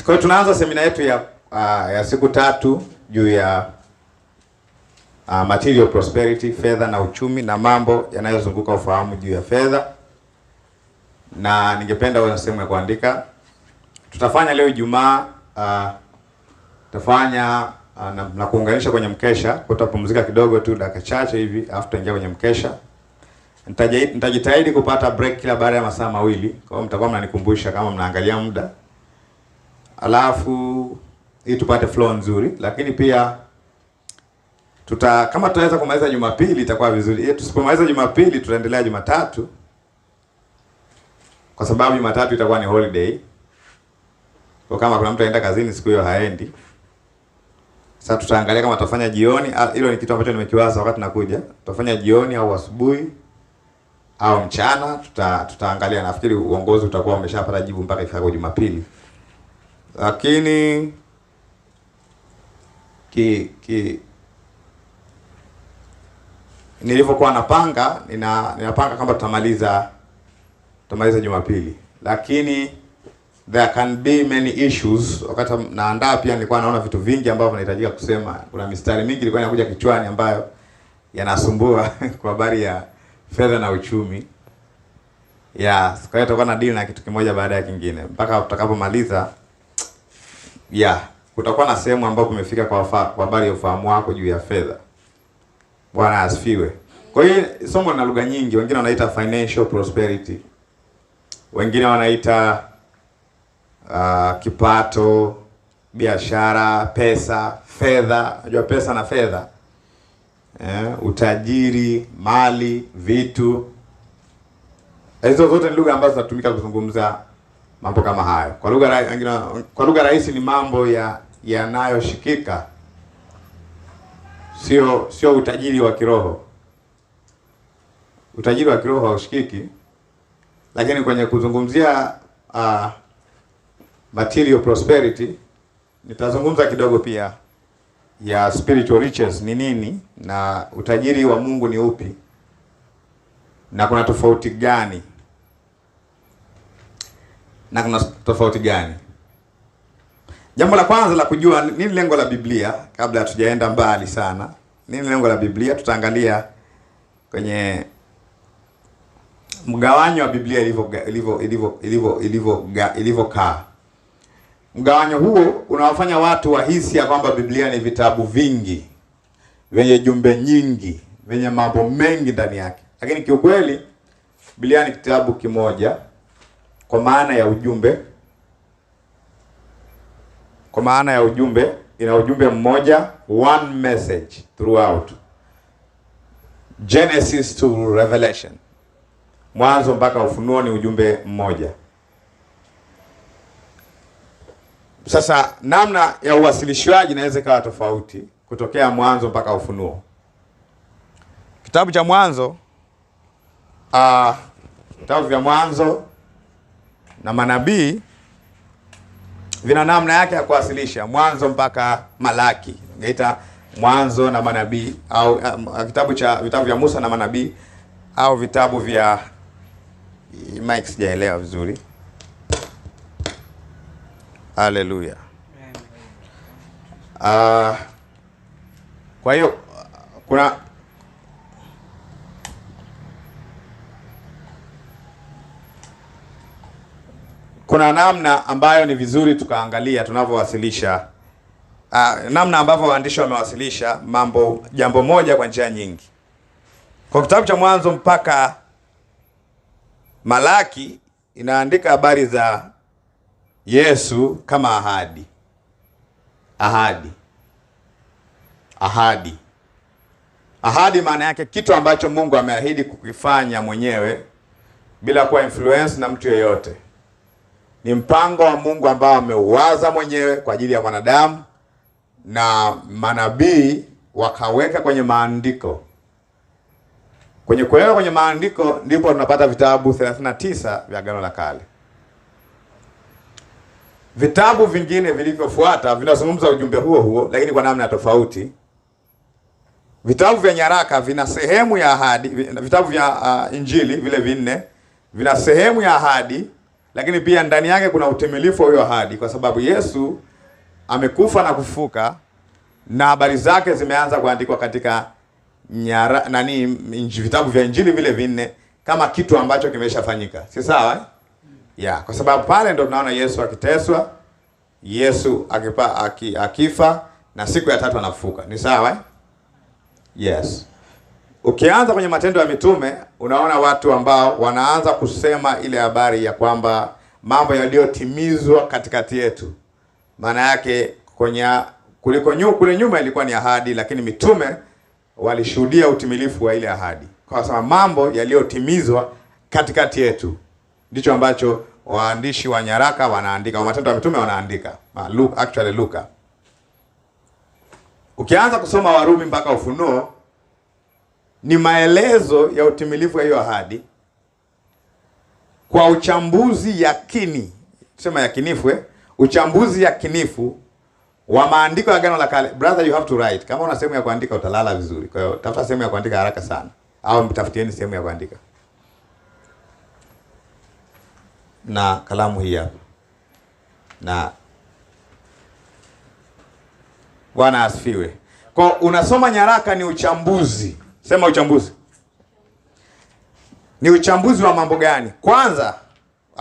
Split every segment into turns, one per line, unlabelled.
Kwa hiyo tunaanza semina yetu ya siku 3 juu ya material prosperity, fedha na uchumi, na mambo yanayozunguka ufahamu juu ya fedha. Na ningependa uwe na sehemu ya kuandika. Tutafanya leo Ijumaa, tutafanya na kuunganisha kwenye mkesha. Tutapumzika kidogo tu dakika chache hivi afu tutaingia kwenye mkesha. Nitajitahidi kupata break kila baada ya masaa mawili. Kwa hiyo mtakuwa mnanikumbusha kama mnaangalia muda. Alafu ili tupate flow nzuri, lakini pia kama tutaweza kumaliza Jumapili itakuwa vizuri. Tusipomaliza Jumapili tutaendelea Jumatatu, kwa sababu Jumatatu itakuwa ni holiday. Kwa kama kuna mtu anaenda kazini siku hiyo haendi. Sasa tutaangalia kama tutafanya jioni. Hilo ni kitu ambacho nimekiwaza wakati nakuja. Tutafanya jioni au asubuhi au mchana, tutaangalia. Nafikiri uongozi utakuwa umeshapata jibu mpaka ifikapo Jumapili. Lakini nilivyokuwa napanga, ninapanga kama tutamaliza Jumapili. Lakini there can be many issues. Wakati naandaa pia nilikuwa naona vitu vingi ambavyo nahitajika kusema. Kuna mistari mingi ilikuwa inakuja kichwani ambayo yanasumbua kwa habari ya fedha na uchumi. Kwa hiyo tutakuwa na deal na kitu kimoja baada ya kingine mpaka tutakapomaliza. Kutakuwa na sehemu ambapo umefika kwa habari ya ufahamu wako juu ya fedha. Bwana asifiwe. Kwa hiyo somo lina lugha nyingi. Wengine wanaita financial prosperity. Wengine wanaita kipato, biashara, pesa, fedha. Unajua pesa na fedha. Utajiri, mali, vitu. Hizo zote ni lugha ambazo zinatumika kuzungumza mambo kama hayo. Kwa lugha rahisi ni mambo yanayoshikika. Sio utajiri wa kiroho. Utajiri wa kiroho haushikiki. Lakini kwenye kuzungumzia material prosperity nitazungumza kidogo pia ya spiritual riches ni nini, na utajiri wa Mungu ni upi, na kuna tofauti gani. Jambo la kwanza la kujua nini lengo la Biblia, kabla hatujaenda mbali sana. Nini lengo la Biblia? Tutaangalia kwenye mgawanyo wa Biblia ilivyokaa. Mgawanyo huo unawafanya watu wahisi ya kwamba Biblia ni vitabu vingi vyenye jumbe nyingi, vyenye mambo mengi ndani yake. Lakini kiukweli Biblia ni kitabu kimoja kwa maana ya ujumbe. Kwa maana ya ujumbe, ina ujumbe mmoja, one message throughout. Genesis to Revelation. Mwanzo mpaka Ufunuo ni ujumbe mmoja. Sasa namna ya uwasilishwaji inaweza ikawa tofauti kutokea Mwanzo mpaka Ufunuo. Kitabu cha Mwanzo, vitabu vya Mwanzo na manabii vina namna yake ya kuwasilisha. Mwanzo mpaka Malaki ngaita Mwanzo na manabii, au vitabu vya Musa na manabii, au vitabu vya Mike, sijaelewa vizuri. Haleluya. Kwa hiyo kuna namna ambayo ni vizuri tukaangalia tunavyowasilisha, namna ambavyo waandishi wamewasilisha jambo moja kwa njia nyingi. Kwa kitabu cha Mwanzo mpaka Malaki inaandika habari za Yesu kama ahadi maana yake kitu ambacho Mungu ameahidi kukifanya mwenyewe bila kuwa influence na mtu yeyote. Ni mpango wa Mungu ambao ameuwaza mwenyewe kwa ajili ya wanadamu, na manabii wakaweka kwenye maandiko. Kwenye kuweka kwenye maandiko ndipo tunapata vitabu 39 vya Agano la Kale. Vitabu vingine vilivyofuata vinazungumza ujumbe huo lakini kwa namna tofauti. Vitabu vya nyaraka vina sehemu ya ahadi. Vitabu vya Injili vile vinne vina sehemu ya ahadi lakini pia ndani yake kuna utimilifu wa hiyo ahadi, kwa sababu Yesu amekufa na kufuka na habari zake zimeanza kuandikwa katika vitabu vya Injili vile vinne kama kitu ambacho kimeshafanyika. Si sawa? Kwa sababu pale ndo tunaona Yesu akiteswa, Yesu akifa na siku ya tatu anafufuka. Ni sawa? Yes. Ukianza kwenye Matendo ya Mitume unaona watu ambao wanaanza kusema ile habari ya kwamba mambo yaliyotimizwa katikati yetu. Maana yake kule nyuma ilikuwa ni ahadi, lakini mitume walishuhudia utimilifu wa ile ahadi. Kwa sababu mambo yaliyotimizwa katikati yetu ndicho ambacho waandishi wa nyaraka wanaandika, wa Matendo ya Mitume wanaandika. Luka. Ukianza kusoma Warumi mpaka Ufunuo ni maelezo ya utimilifu wa hiyo ahadi kwa uchambuzi yakini, uchambuzi yakinifu wa maandiko ya Agano la Kale. Brother, you have to write. Kama una sehemu ya kuandika utalala vizuri. Kwa hiyo tafuta sehemu ya kuandika haraka sana, au mtafutieni sehemu ya kuandika na kalamu hii hapa. Na Bwana asifiwe. Kwa unasoma nyaraka ni uchambuzi. Sema uchambuzi. Ni uchambuzi wa mambo gani? Kwanza,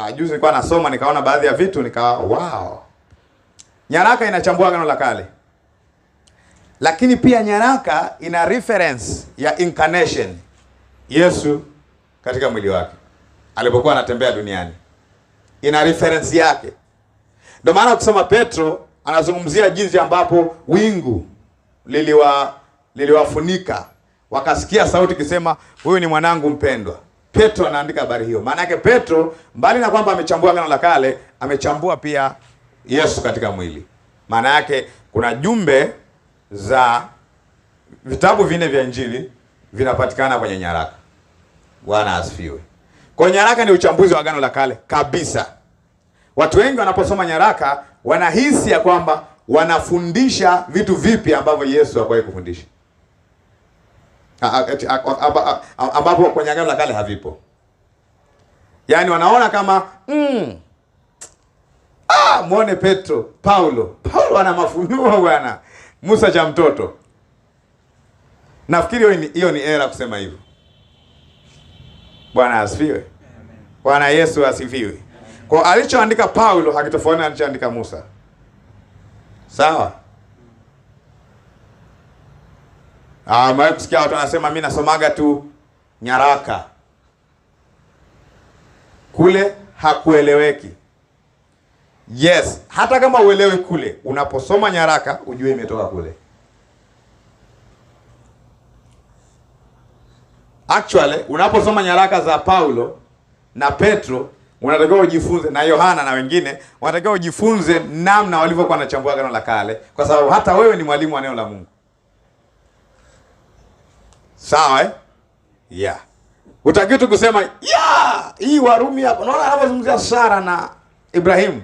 juzi nilikuwa nasoma nikaona baadhi ya vitu wow. Nyaraka inachambua Agano la Kale. Lakini pia nyaraka ina reference ya incarnation. Yesu katika mwili wake alipokuwa anatembea duniani. Ina reference yake. Ndio maana ukisoma Petro anazungumzia jinsi ambapo wingu liliwafunika. Wakasikia sauti kisema, huyu ni mwanangu mpendwa. Petro anaandika habari hiyo. Maana yake Petro mbali na kwamba amechambua Agano la Kale, amechambua pia Yesu katika mwili. Maana yake kuna jumbe za vitabu vinne vya Injili vinapatikana kwenye nyaraka. Bwana asifiwe. Kwa nyaraka ni uchambuzi wa Agano la Kale kabisa. Watu wengi wanaposoma nyaraka wanahisi ya kwamba wanafundisha vitu vipi ambavyo Yesu hakuwahi kufundisha, ambapo kwenye Agano la Kale havipo. Yaani wanaona kama muone Paulo ana mafunuo bwana. Musa cha mtoto. Nafikiri hiyo ni era kusema hivyo. Bwana asifiwe. Bwana Yesu asifiwe. Kwa alichoandika Paulo hakitofautiana na alichoandika Musa. Sawa? Mimi kusikia watu wanasema mimi nasomaga tu nyaraka. Kule hakueleweki. Yes, hata kama uelewe kule, unaposoma nyaraka ujue imetoka kule. Actually, unaposoma nyaraka za Paulo na Petro, unatakiwa ujifunze, na Yohana na wengine, unatakiwa ujifunze namna walivyokuwa wanachambua Agano la Kale, kwa sababu hata wewe ni mwalimu wa neno la Mungu. Sawa Utakiwa tu kusema, hii Warumi hapo. Unaona anapozungumzia Sara na Ibrahimu.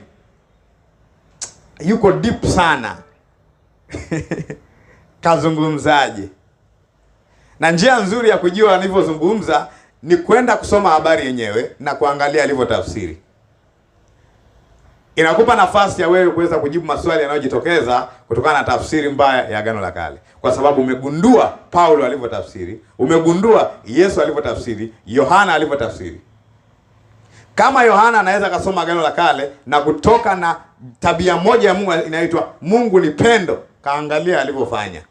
Yuko deep sana. Kazungumzaje? Na njia nzuri ya kujua alivyozungumza ni kwenda kusoma habari yenyewe na kuangalia alivyotafsiri. Inakupa nafasi ya wewe kuweza kujibu maswali yanayojitokeza kutokana na tafsiri mbaya ya Agano la Kale. Kwa sababu umegundua Paulo alivyotafsiri, umegundua Yesu alivyotafsiri, Yohana alivyotafsiri. Kama Yohana anaweza kasoma Agano la Kale na kutoka na tabia moja ya Mungu inaitwa Mungu ni pendo, kaangalia alivyofanya.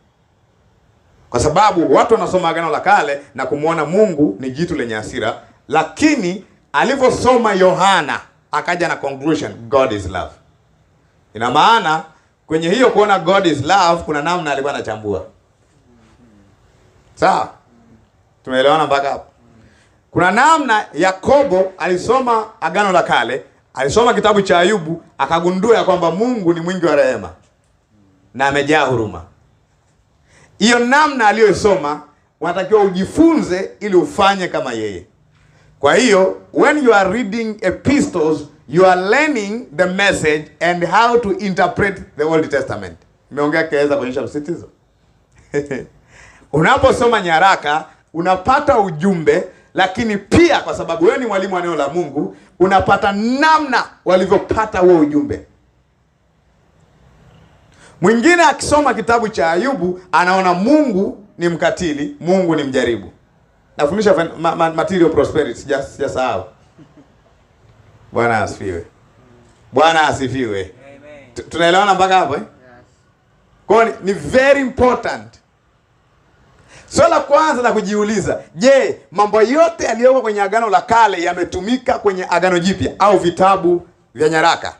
Kwa sababu watu wanasoma Agano la Kale na kumuona Mungu ni jitu lenye hasira, lakini alivyosoma Yohana akaja na conclusion, God is love. Ina maana kwenye hiyo kuona God is love kuna namna alikuwa anachambua. Sawa? Tumeelewana mpaka hapo? Kuna namna Yakobo alisoma Agano la Kale, alisoma kitabu cha Ayubu, akagundua ya kwamba Mungu ni mwingi wa rehema na amejaa huruma. Hiyo namna aliyosoma unatakiwa ujifunze ili ufanye kama yeye. Kwa hiyo when you are reading epistles, you are learning the message and how to interpret the Old Testament. Nimeongea kiweza kuonyesha msitizo. Unaposoma nyaraka unapata ujumbe, lakini pia kwa sababu wewe ni mwalimu wa neno la Mungu, unapata namna walivyopata huo ujumbe. Mwingine akisoma kitabu cha Ayubu anaona Mungu ni mkatili, Mungu ni mjaribu. Nafundisha material prosperity, sijasahau. Bwana asifiwe. Bwana asifiwe. Amen. Tunaelewana mpaka hapo eh? Yes. Kwa ni very important. Swala la kwanza la kujiuliza, je, mambo yote yaliyoko kwenye Agano la Kale yametumika kwenye Agano Jipya au vitabu vya nyaraka?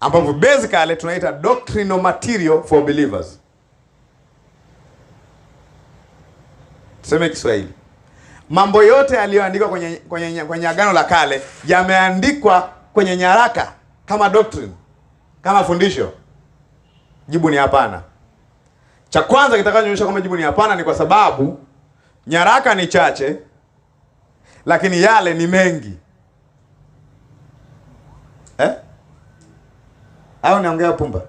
Ambapo basically tunaita doctrinal material for believers. Tuseme Kiswahili. Mambo yote yaliyoandikwa kwenye Agano la Kale yameandikwa kwenye nyaraka kama doctrine, kama fundisho? Jibu ni hapana. Cha kwanza kitakachoonyesha kwamba jibu ni hapana ni kwa sababu nyaraka ni chache lakini yale ni mengi. Au naongea pumba?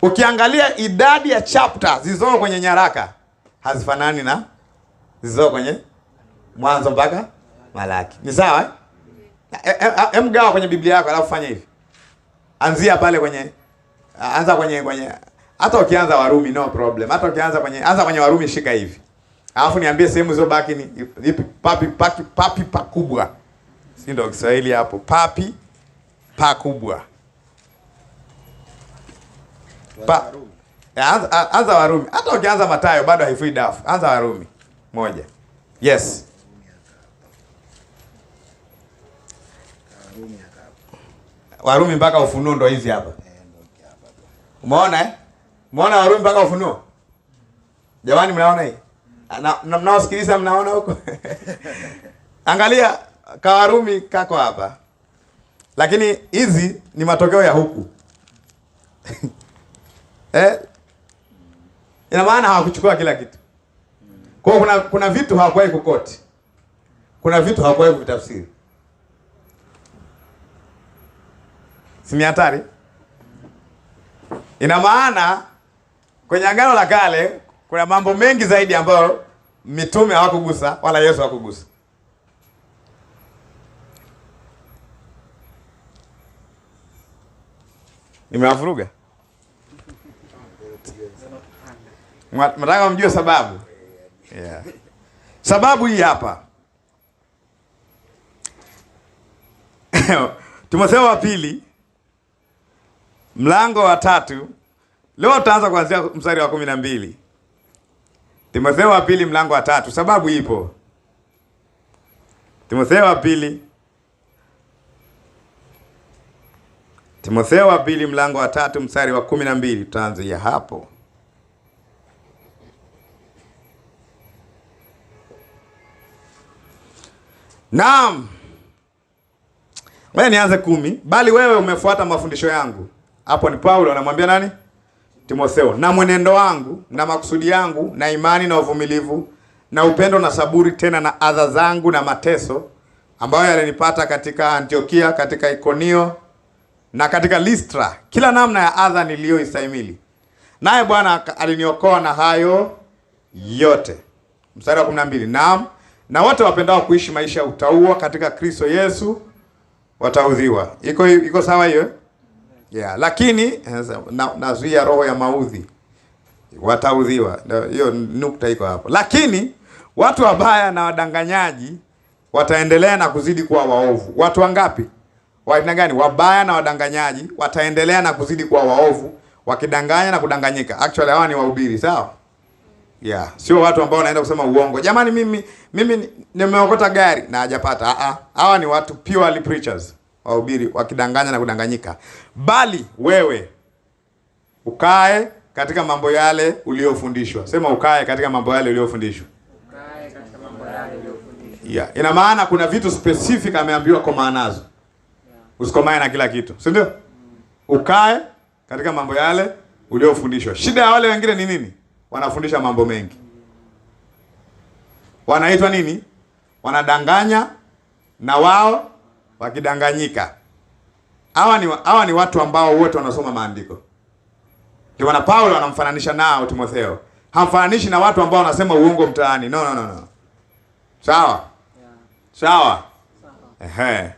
Ukiangalia idadi ya chapters zilizoko kwenye nyaraka hazifanani na zilizoko kwenye Mwanzo mpaka Malaki. Ni sawa eh? Gawa kwenye Biblia yako alafu fanya hivi. Anzia pale anza kwenye hata ukianza Warumi no problem. Hata ukianza anza kwenye Warumi shika hivi. Alafu niambie sehemu hizo baki ni ipi papi pakubwa. Si ndio Kiswahili hapo? Papi pakubwa. Anza Warumi. Hata ukianza Mathayo bado haifui dafu. Anza Warumi 1. Yes. Warumi mpaka Ufunuo ndo hizi hapa. Umeona eh? Umeona Warumi mpaka Ufunuo? Jamani mnaona hii? Mnaosikiliza mnaona huko? Angalia ka Warumi kako hapa. Lakini hizi ni matokeo ya huku. Ina maana hawakuchukua kila kitu. Kwa hiyo kuna vitu hawakuwahi kukoti. Kuna vitu hawakuwahi kutafsiri. Si hatari? Ina maana kwenye Agano la Kale kuna mambo mengi zaidi ambayo mitume hawakugusa wala Yesu hakugusa. Nimewafuruga? Mtaka mjue sababu? Yeah. Sababu hii hapa. Timotheo wa pili mlango wa 3. Leo tutaanza kuanzia mstari wa 12. Timotheo wa pili mlango wa 3. Sababu ipo. Timotheo wa pili mlango wa 3 mstari wa 12, tutaanzia hapo. Naam. Wewe nianze 10. Bali wewe umefuata mafundisho yangu. Hapo ni Paulo anamwambia nani? Timotheo. Na mwenendo wangu, na makusudi yangu, na imani na uvumilivu, na upendo na saburi, tena na adha zangu na mateso ambayo yalinipata katika Antiokia, katika Ikonio na katika Listra. Kila namna ya adha niliyoistahimili. Naye Bwana aliniokoa na hayo yote. Mstari wa 12. Naam, na wote wapendao kuishi maisha ya utauwa katika Kristo Yesu wataudhiwa. Iko sawa hiyo? Yeah, lakini nazuia roho ya maudhi. Wataudhiwa. Hiyo nukta iko hapo. Lakini watu wabaya na wadanganyaji wataendelea na kuzidi kuwa waovu. Watu wangapi? Waina gani? Wabaya na wadanganyaji wataendelea na kuzidi kuwa waovu, wakidanganya na kudanganyika. Actually hawa ni wahubiri, sawa? Yeah, sio watu ambao wanaenda kusema uongo. Jamani mimi nimeokota gari na hajapata. Hawa ni watu purely preachers, wahubiri wakidanganya na kudanganyika. Bali wewe ukae katika mambo yale uliofundishwa. Sema ukae katika mambo yale uliofundishwa. Ukae katika mambo yale uliofundishwa. Yeah, ina maana kuna vitu specific ameambiwa kwa maana nazo. Usikomae na kila kitu, si ndio? Ukae katika mambo yale uliofundishwa. Shida ya wale wengine ni nini? Wanafundisha mambo mengi. Wanaitwa nini? Wanadanganya na wao wakidanganyika. Hawa ni watu ambao wote wanasoma maandiko. Ndio maana Paulo anamfananisha nao Timotheo. Hamfananishi na watu ambao wanasema uongo mtaani. No. Sawa? Sawa? Ehe.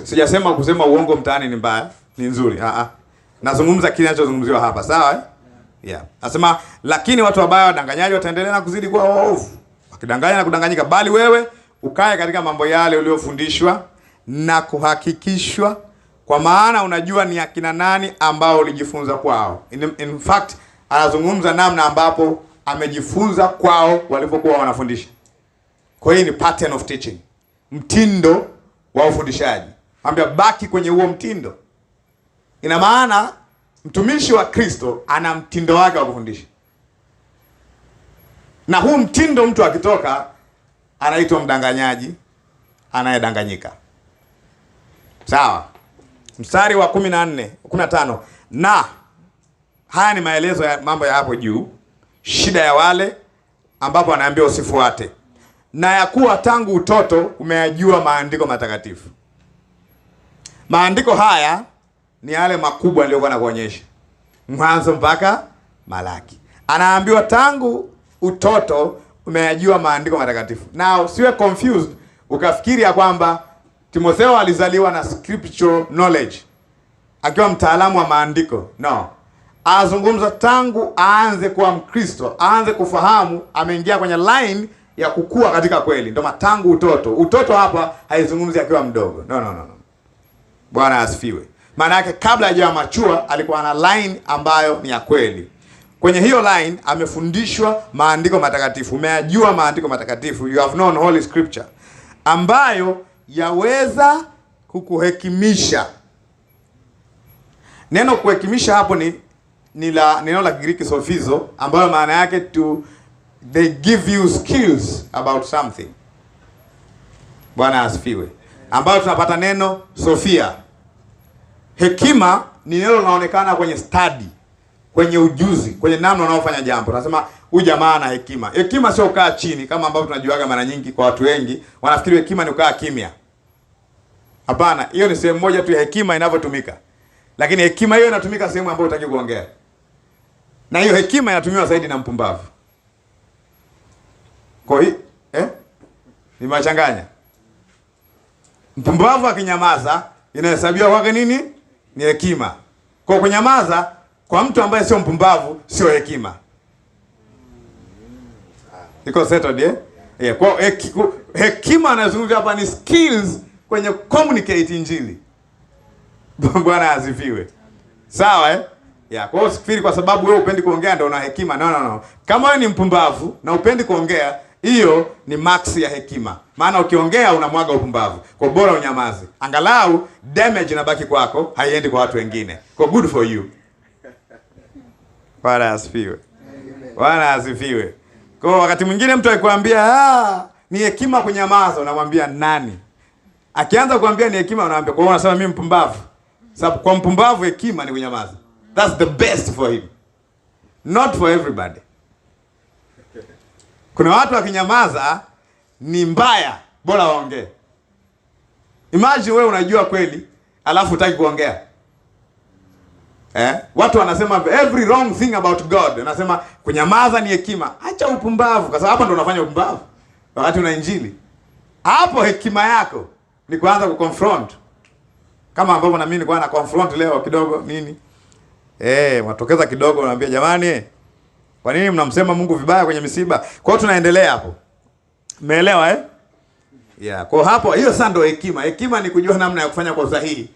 Sijasema kusema uongo mtaani ni mbaya, ni nzuri. Nazungumza kile kinachozungumziwa hapa, sawa? Yeah. Nasema lakini watu wabaya wadanganyaji wataendelea na kuzidi kuwa waovu, wakidanganya na kudanganyika, bali wewe ukae katika mambo yale uliofundishwa na kuhakikishwa, kwa maana unajua ni akina nani ambao ulijifunza kwao. In fact, anazungumza namna ambapo amejifunza kwao walipokuwa wanafundisha. Kwa hiyo ni pattern of teaching, mtindo wa ufundishaji. Ambia baki kwenye huo mtindo. Ina maana mtumishi wa Kristo ana mtindo wake wa kufundisha, na huu mtindo mtu akitoka anaitwa mdanganyaji, anayedanganyika. Sawa? Mstari wa 15. Na haya ni maelezo ya mambo ya hapo juu, shida ya wale ambapo anaambia usifuate, na ya kuwa tangu utoto umeyajua maandiko matakatifu. Maandiko haya ni yale makubwa niliyokuwa nakuonyesha, Mwanzo mpaka Malaki. Anaambiwa tangu utoto umeyajua maandiko matakatifu. Now siwe confused ukafikiri ya kwamba Timotheo alizaliwa na scriptural knowledge, akiwa mtaalamu wa maandiko. No. Azungumza tangu aanze kuwa Mkristo, aanze kufahamu, ameingia kwenye line ya kukua katika kweli. Ndio tangu utoto. Utoto hapa haizungumzi akiwa mdogo. No. Bwana asifiwe. Maana yake kabla hajawa machua alikuwa na line ambayo ni ya kweli. Kwenye hiyo line amefundishwa maandiko matakatifu. Umeyajua maandiko matakatifu. You have known holy scripture, ambayo yaweza kukuhekimisha. Neno kuhekimisha hapo ni neno la Kigiriki sophizo, ambayo maana yake they give you skills about something. Bwana asifiwe. Ambayo tunapata neno Sofia. Hekima ni neno linaonekana kwenye study, kwenye ujuzi, kwenye namna unaofanya jambo. Tunasema huyu jamaa ana hekima. Hekima sio kukaa chini kama ambavyo tunajuaga mara nyingi. Kwa watu wengi wanafikiri hekima ni kukaa kimya. Hapana, hiyo ni sehemu moja tu ya hekima inavyotumika. Lakini hekima hiyo inatumika sehemu ambayo hutaki kuongea. Na hiyo hekima inatumiwa zaidi na mpumbavu. Kwa hiyo ni machanganya. Mpumbavu akinyamaza inahesabiwa kwake nini? Ni hekima. Kwa kunyamaza kwa mtu ambaye sio mpumbavu sio hekima. Iko settled kwa hekima anazungumza hapa ni skills kwenye communicate injili. Bwana asifiwe. Sawa kwa hiyo usifikiri kwa sababu wewe upendi kuongea ndio una hekima. No. Kama wewe ni mpumbavu na upendi kuongea, hiyo ni max ya hekima. Maana ukiongea unamwaga upumbavu. Kwa bora unyamaze. Angalau damage inabaki kwako, haiendi kwa watu wengine. Kwa good for you. Bwana asifiwe. Bwana asifiwe. Kwa wakati mwingine mtu akikwambia ni hekima kunyamaza, unamwambia nani? Akianza kukwambia ni hekima unamwambia kwa hiyo unasema mimi mpumbavu. Sababu kwa mpumbavu hekima ni kunyamaza. That's the best for him. Not for everybody. Kuna watu wakinyamaza ni mbaya, bora waongee. Imagine wewe unajua kweli, alafu hutaki kuongea. Watu wanasema every wrong thing about God. Wanasema kunyamaza ni hekima. Acha upumbavu, kwa sababu hapa ndo unafanya upumbavu. Wakati una injili. Hapo hekima yako ni kuanza kuconfront. Kama ambavyo na mimi nilikuwa na confront leo kidogo nini? Watokeza kidogo unaambia jamani, kwa nini mnamsema Mungu vibaya kwenye misiba? Kwa hiyo tunaendelea hapo. Umeelewa kwa hapo hiyo sasa ndio hekima. Hekima ni kujua namna ya kufanya kwa usahihi.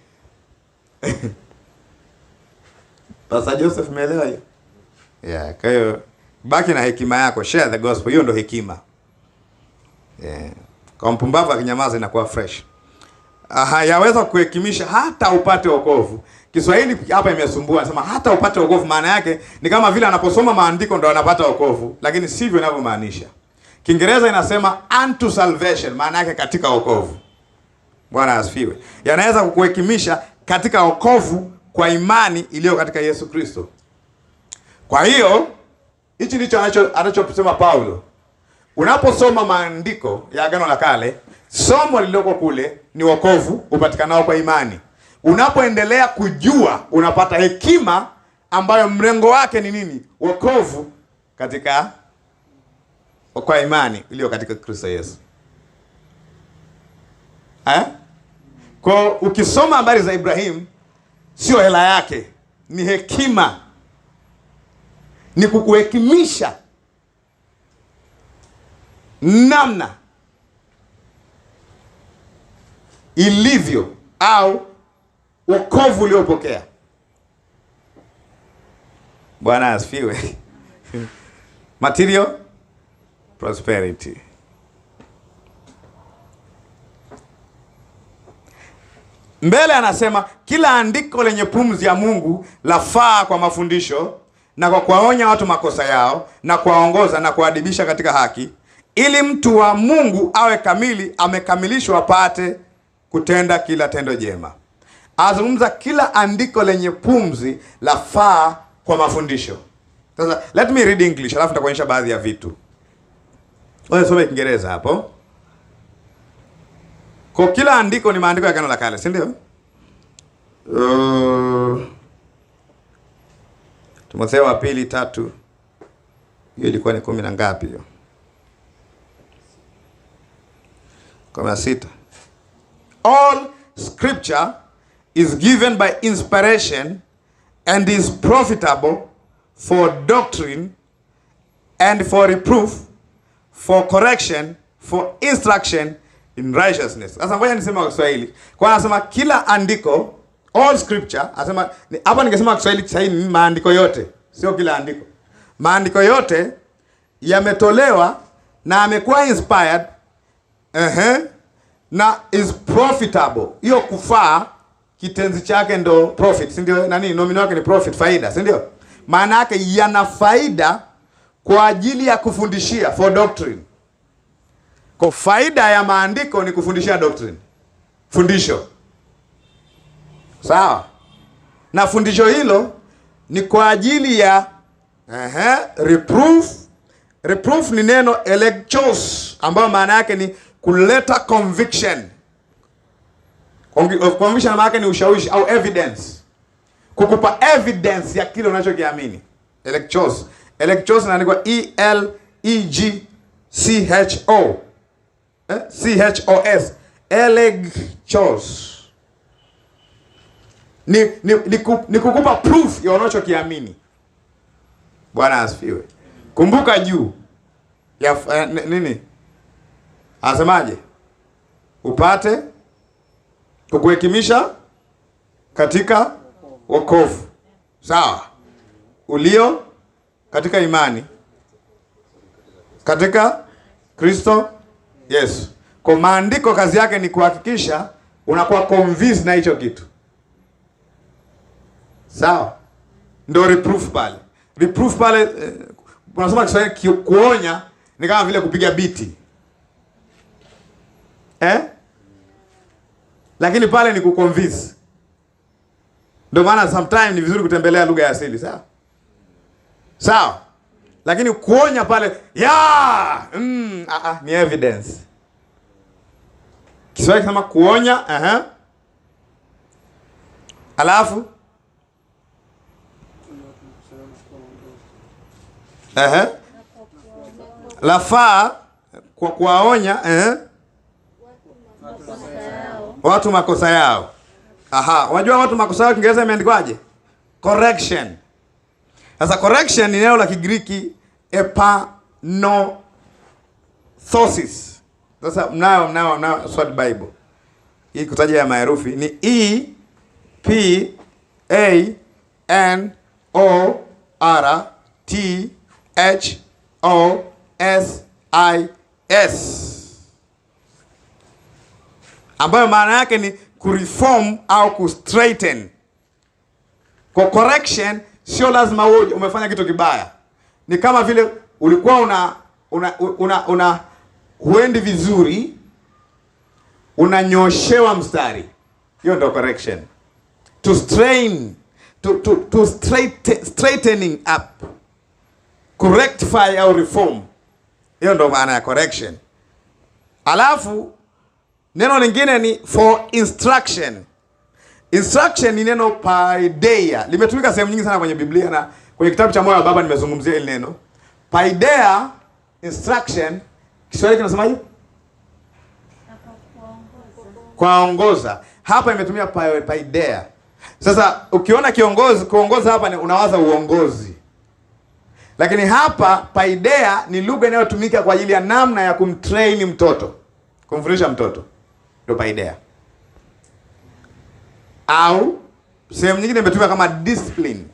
Pastor Joseph umeelewa hiyo? Kwa hiyo baki na hekima yako, share the gospel. Hiyo ndio hekima. Kwa mpumbavu akinyamaza inakuwa fresh. Yaweza kuhekimisha hata upate wokovu. Kiswahili hapa imesumbua, nasema hata upate wokovu. Maana yake ni kama vile anaposoma maandiko ndo anapata wokovu, lakini sivyo inavyomaanisha. Kiingereza inasema unto salvation, maana yake katika wokovu. Bwana asifiwe. Yanaweza kukuhekimisha katika wokovu kwa imani iliyo katika Yesu Kristo. Kwa hiyo hichi ndicho anachosema Paulo. Unaposoma maandiko ya Agano la Kale, somo lililoko kule ni wokovu upatikanao kwa imani. Unapoendelea kujua, unapata hekima ambayo mrengo wake ni nini? Wokovu kwa imani iliyo katika Kristo Yesu. Kwa ukisoma habari za Ibrahim, sio hela yake, ni hekima, ni kukuhekimisha namna ilivyo au wokovu uliopokea. Bwana asifiwe. Material prosperity. Mbele anasema kila andiko lenye pumzi ya Mungu lafaa kwa mafundisho na kwa kuwaonya watu makosa yao na kuwaongoza na kuadibisha katika haki, ili mtu wa Mungu awe kamili, amekamilishwa apate kutenda kila tendo jema. Azungumza kila andiko lenye pumzi lafaa kwa mafundisho. Sasa let me read English, alafu nitakuonyesha baadhi ya vitu. Wewe soma Kiingereza hapo. Kwa kila andiko ni maandiko ya Agano la Kale, si ndio? Timotheo wa pili 3. Hiyo ilikuwa ni 10 na ngapi hiyo? 16. All scripture is given by inspiration and is profitable for doctrine and for reproof, for correction, for instruction in righteousness. Sasa ngoja niseme kwa Kiswahili. Kwa anasema kila andiko, all scripture, anasema hapa ningesema kwa Kiswahili sahihi ni maandiko yote, sio kila andiko. Maandiko yote yametolewa na amekuwa inspired na is profitable. Hiyo kufaa kitenzi chake ndo profit, si ndio? Nani nomino yake ni profit, faida, si ndio? Maana yake yana faida kwa ajili ya kufundishia, for doctrine. Kwa faida ya maandiko ni kufundishia doctrine, fundisho. Sawa? Na fundisho hilo ni kwa ajili ya reproof. Reproof ni neno electos, ambayo maana yake ni kuleta conviction. Conviction maana yake ni ushawishi au evidence. Kukupa evidence ya kile unachokiamini. Electos. Electos inaandikwa E-L-E-G-C-H-O. C-H-O-S. Electos. Ni kukupa proof ya unachokiamini. Bwana asifiwe. Kumbuka juu ya nini? Anasemaje? Upate kukuhekimisha katika wokovu. Sawa? Ulio katika imani katika Kristo Yesu. Kwa maandiko kazi yake ni kuhakikisha unakuwa convinced na hicho kitu. Sawa? Ndio reproof pale. Reproof pale unasoma Kiswahili kuonya ni kama vile kupiga biti. Lakini pale ni kuconvince. Ndio maana sometimes ni vizuri kutembelea lugha ya asili, sawa? Sawa? Lakini kuonya pale, ni evidence. Kiswahili kama kuonya, alafu lafaa kwa kuwaonya watu makosa yao. Unajua watu makosa yao Kiingereza imeandikwaje? Correction. Sasa correction ni neno la Kigiriki epanothosis. Sasa mnao Sword Bible. Hii kutaja ya maherufi ni E P A N O R T H O S I S, ambayo maana yake ni kureform au kustraighten. Kwa correction sio lazima wewe umefanya kitu kibaya. Ni kama vile ulikuwa una huendi vizuri, unanyoshewa mstari. Hiyo ndio correction. To straightening up. Correctify au reform. Hiyo ndio maana ya correction. Alafu neno lingine ni for instruction. Instruction ni neno paideia. Limetumika sehemu nyingi sana kwenye Biblia na kwenye kitabu cha Moyo wa Baba nimezungumzia hili neno. Paideia, instruction, Kiswahili kinasemaje? Kwaongoza. Hapa imetumia paideia. Sasa ukiona kuongoza hapa ni unawaza uongozi. Lakini hapa paideia ni lugha inayotumika kwa ajili ya namna ya kumtrain mtoto. Kumfundisha mtoto. Ndio paideia. Au sehemu nyingine imetumika kama discipline.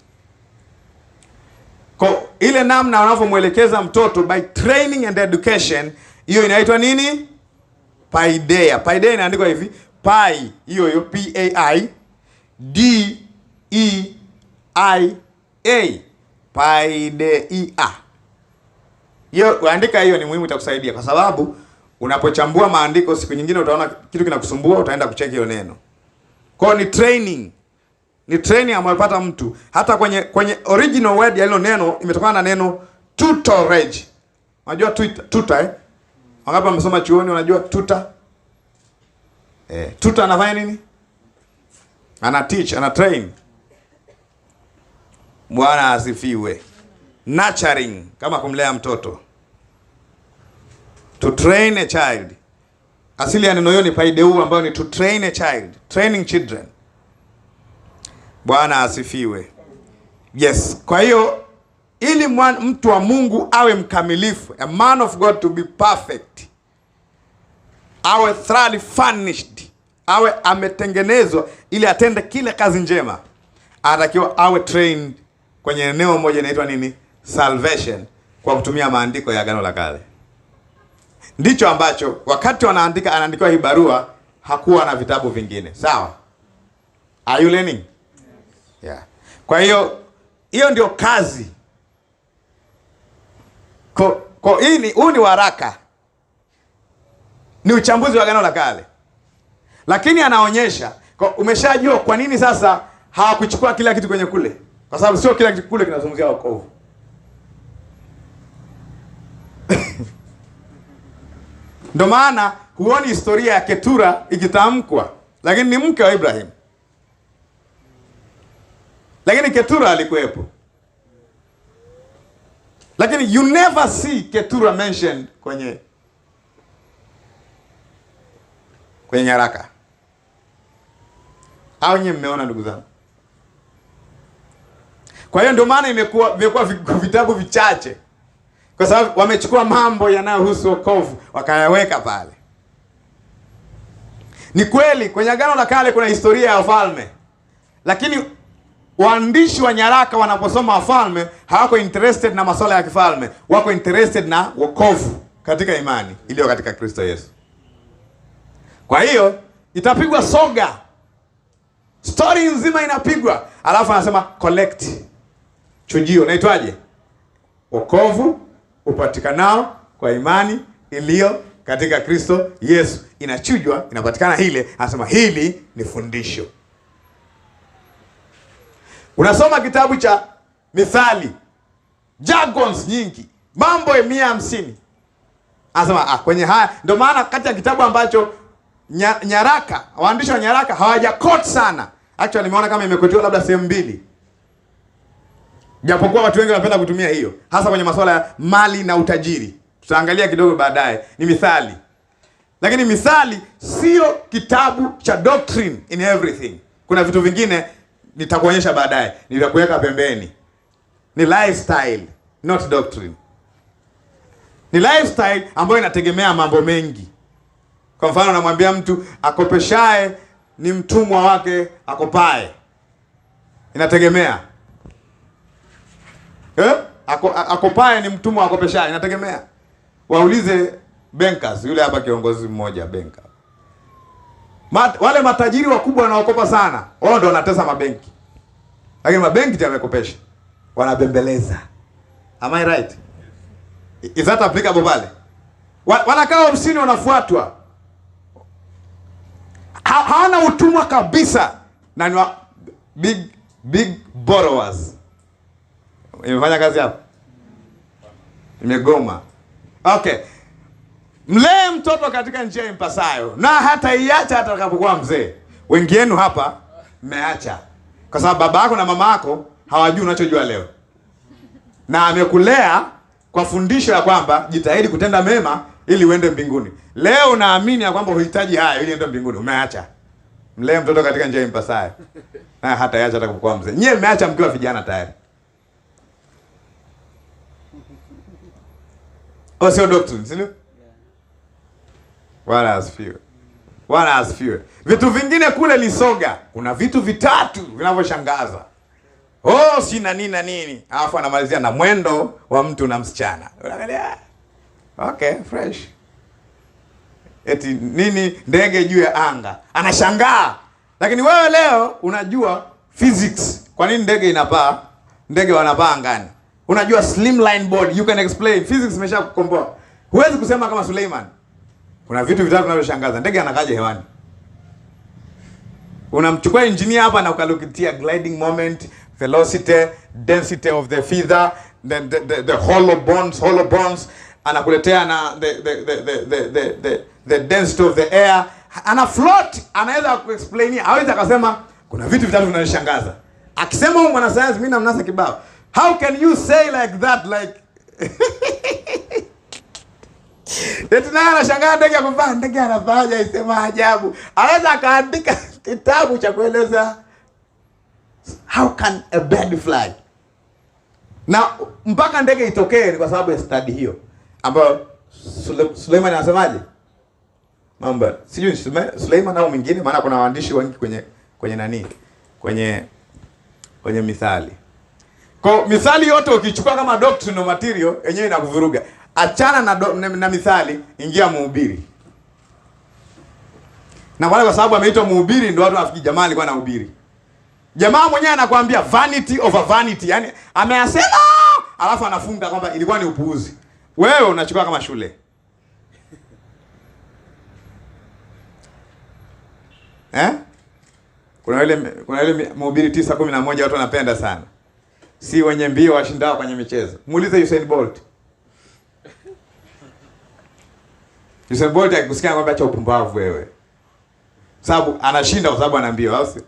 Kwa ile namna unavyomuelekeza mtoto by training and education, hiyo inaitwa nini? Paideia. Paideia inaandikwa hivi, pai hiyo P A I D E I A. Paideia. Hiyo andika, hiyo ni muhimu, itakusaidia kwa sababu unapochambua maandiko siku nyingine utaona kitu kinakusumbua, utaenda kucheki hiyo neno. Kwa ni training. Ni training ambayo pata mtu. Hata kwenye original word ya hilo neno imetokana na neno tutorage. Unajua tutor Wangapi wamesoma chuoni unajua tutor? Tutor anafanya nini? Ana teach, ana train. Bwana asifiwe. Nurturing, kama kumlea mtoto. To train a child. Asili ya neno hiyo ni paideu, ambayo ni to train a child, training children. Bwana asifiwe. Yes. Kwa hiyo ili mtu wa Mungu awe mkamilifu, a man of God to be perfect, awe thoroughly furnished, awe ametengenezwa ili atende kile kazi njema, anatakiwa awe trained kwenye eneo moja inaitwa nini? Salvation, kwa kutumia maandiko ya Agano la Kale. Ndicho ambacho wakati anaandikiwa hii barua hakuwa na vitabu vingine. Sawa? Are you learning? Yeah. Kwa hiyo ndio kazi. Huu ni waraka. Ni uchambuzi wa Agano la Kale. Lakini anaonyesha, umeshajua kwa nini sasa hawakuchukua kila kitu kwenye kule. Kwa sababu sio kila kitu kule kinazungumzia wokovu. Ndio maana huoni historia ya Ketura ikitamkwa, lakini ni mke wa Ibrahim. Lakini Ketura alikuwepo. Lakini you never see Ketura mentioned kwenye nyaraka. Au nyinyi mmeona ndugu zangu? Kwa hiyo ndio maana imekuwa vitabu vichache. Kwa sababu wamechukua mambo yanayohusu wokovu wakayaweka pale. Ni kweli kwenye Agano la Kale kuna historia ya wafalme. Lakini waandishi wa nyaraka wanaposoma wafalme hawako interested na masuala ya kifalme, wako interested na wokovu katika imani iliyo katika Kristo Yesu. Kwa hiyo itapigwa soga. Story nzima inapigwa, alafu anasema collect. Chujio, naitwaje? Wokovu upatikanao kwa imani iliyo katika Kristo Yesu. Inachujwa, inapatikana ile, anasema hili ni fundisho. Unasoma kitabu cha Mithali, jargons nyingi, mambo 150. Anasema kwenye haya ndio maana kati ya kitabu ambacho nyaraka, waandishi wa nyaraka hawajakot sana. Actually nimeona kama imekotiwa labda sehemu 2. Japokuwa watu wengi wanapenda kutumia hiyo, hasa kwenye masuala ya mali na utajiri. Tutaangalia kidogo baadaye, ni Mithali. Lakini Mithali sio kitabu cha doctrine in everything. Kuna vitu vingine nitakuonyesha baadaye, nitakuweka pembeni. Ni lifestyle, not doctrine. Ni lifestyle ambayo inategemea mambo mengi. Kwa mfano namwambia mtu akopeshae ni mtumwa wake akopae. Inategemea. Akopae ni mtumwa akopeshae, inategemea. Waulize bankers, yule hapa kiongozi mmoja banker. Wale matajiri wakubwa wanaokopa sana, wao ndio wanatesa mabenki. Lakini mabenki yamekopesha, wanabembeleza. Am I right? Is that applicable pale? Wanakaa ofisini wanafuatwa. Hawana utumwa kabisa. Na ni big borrowers. Imefanya kazi hapo? Imegoma. Okay. Mlee mtoto katika njia impasayo, na hata iacha hata atakapokuwa mzee. Wengi wenu hapa mmeacha kwa sababu baba yako na mama yako hawajui unachojua leo. Na amekulea kwa fundisho ya kwamba jitahidi kutenda mema ili uende mbinguni. Leo unaamini ya kwamba uhitaji haya ili uende mbinguni, umeacha. Mlee mtoto katika njia impasayo. Na hata yaacha atakapokuwa mzee. Nyie mmeacha mkiwa vijana tayari. Sio doctrine, sio? Bwana asifiwe. Bwana asifiwe. Vitu vingine kule Lisoga, kuna vitu vitatu vinavyoshangaza. Sina nini na nini. Alafu anamalizia na mwendo wa mtu na msichana. Unaangalia? Okay, fresh. Eti nini ndege juu ya anga. Anashangaa. Lakini wewe leo unajua physics. Kwa nini ndege inapaa? Ndege wanapaa angani. Unajua slimline board, you can explain. Physics imeshakukomboa. Huwezi kusema kama Suleiman. Kuna vitu vitatu vinavyoshangaza. Ndege anakaje hewani? Unamchukua engineer hapa na ukalukitia gliding moment, velocity, density of the feather, the hollow bonds, anakuletea na the density of the air. Ana float, anaweza kuexplainia. Hawezi akasema kuna vitu vitatu vinavyoshangaza. Akisema huyu mwana science mimi namnasa kibao. How can you say like that, like eti naye anashangaa ndege akuvaa, ndege anafanya isema ajabu. Anaweza akaandika kitabu cha kueleza how can a bird fly. Na mpaka ndege itokee ni kwa sababu ya study hiyo. Ambayo Suleiman anasemaje? Mambo. Sijui Suleiman au mwingine, maana kuna waandishi wengi kwenye nani? Kwenye mithali. Kwa mithali yote ukichukua kama doctrinal material yenyewe inakuvuruga. Achana na mithali, ingia Mhubiri. Na kwa sababu ameitwa Mhubiri ndio watu wafikiri jamaa alikuwa anahubiri. Jamaa mwenyewe anakuambia vanity over vanity. Yaani ameyasema alafu anafunga kwamba ilikuwa ni upuuzi. Wewe unachukua kama shule. Kuna ile Mhubiri 9:11 watu wanapenda sana. Si wenye mbio washindao kwenye michezo. Muulize Usain Bolt. Usain Bolt akikusikia kwamba acha upumbavu wewe. Sababu anashinda kwa sababu ana mbio, au si?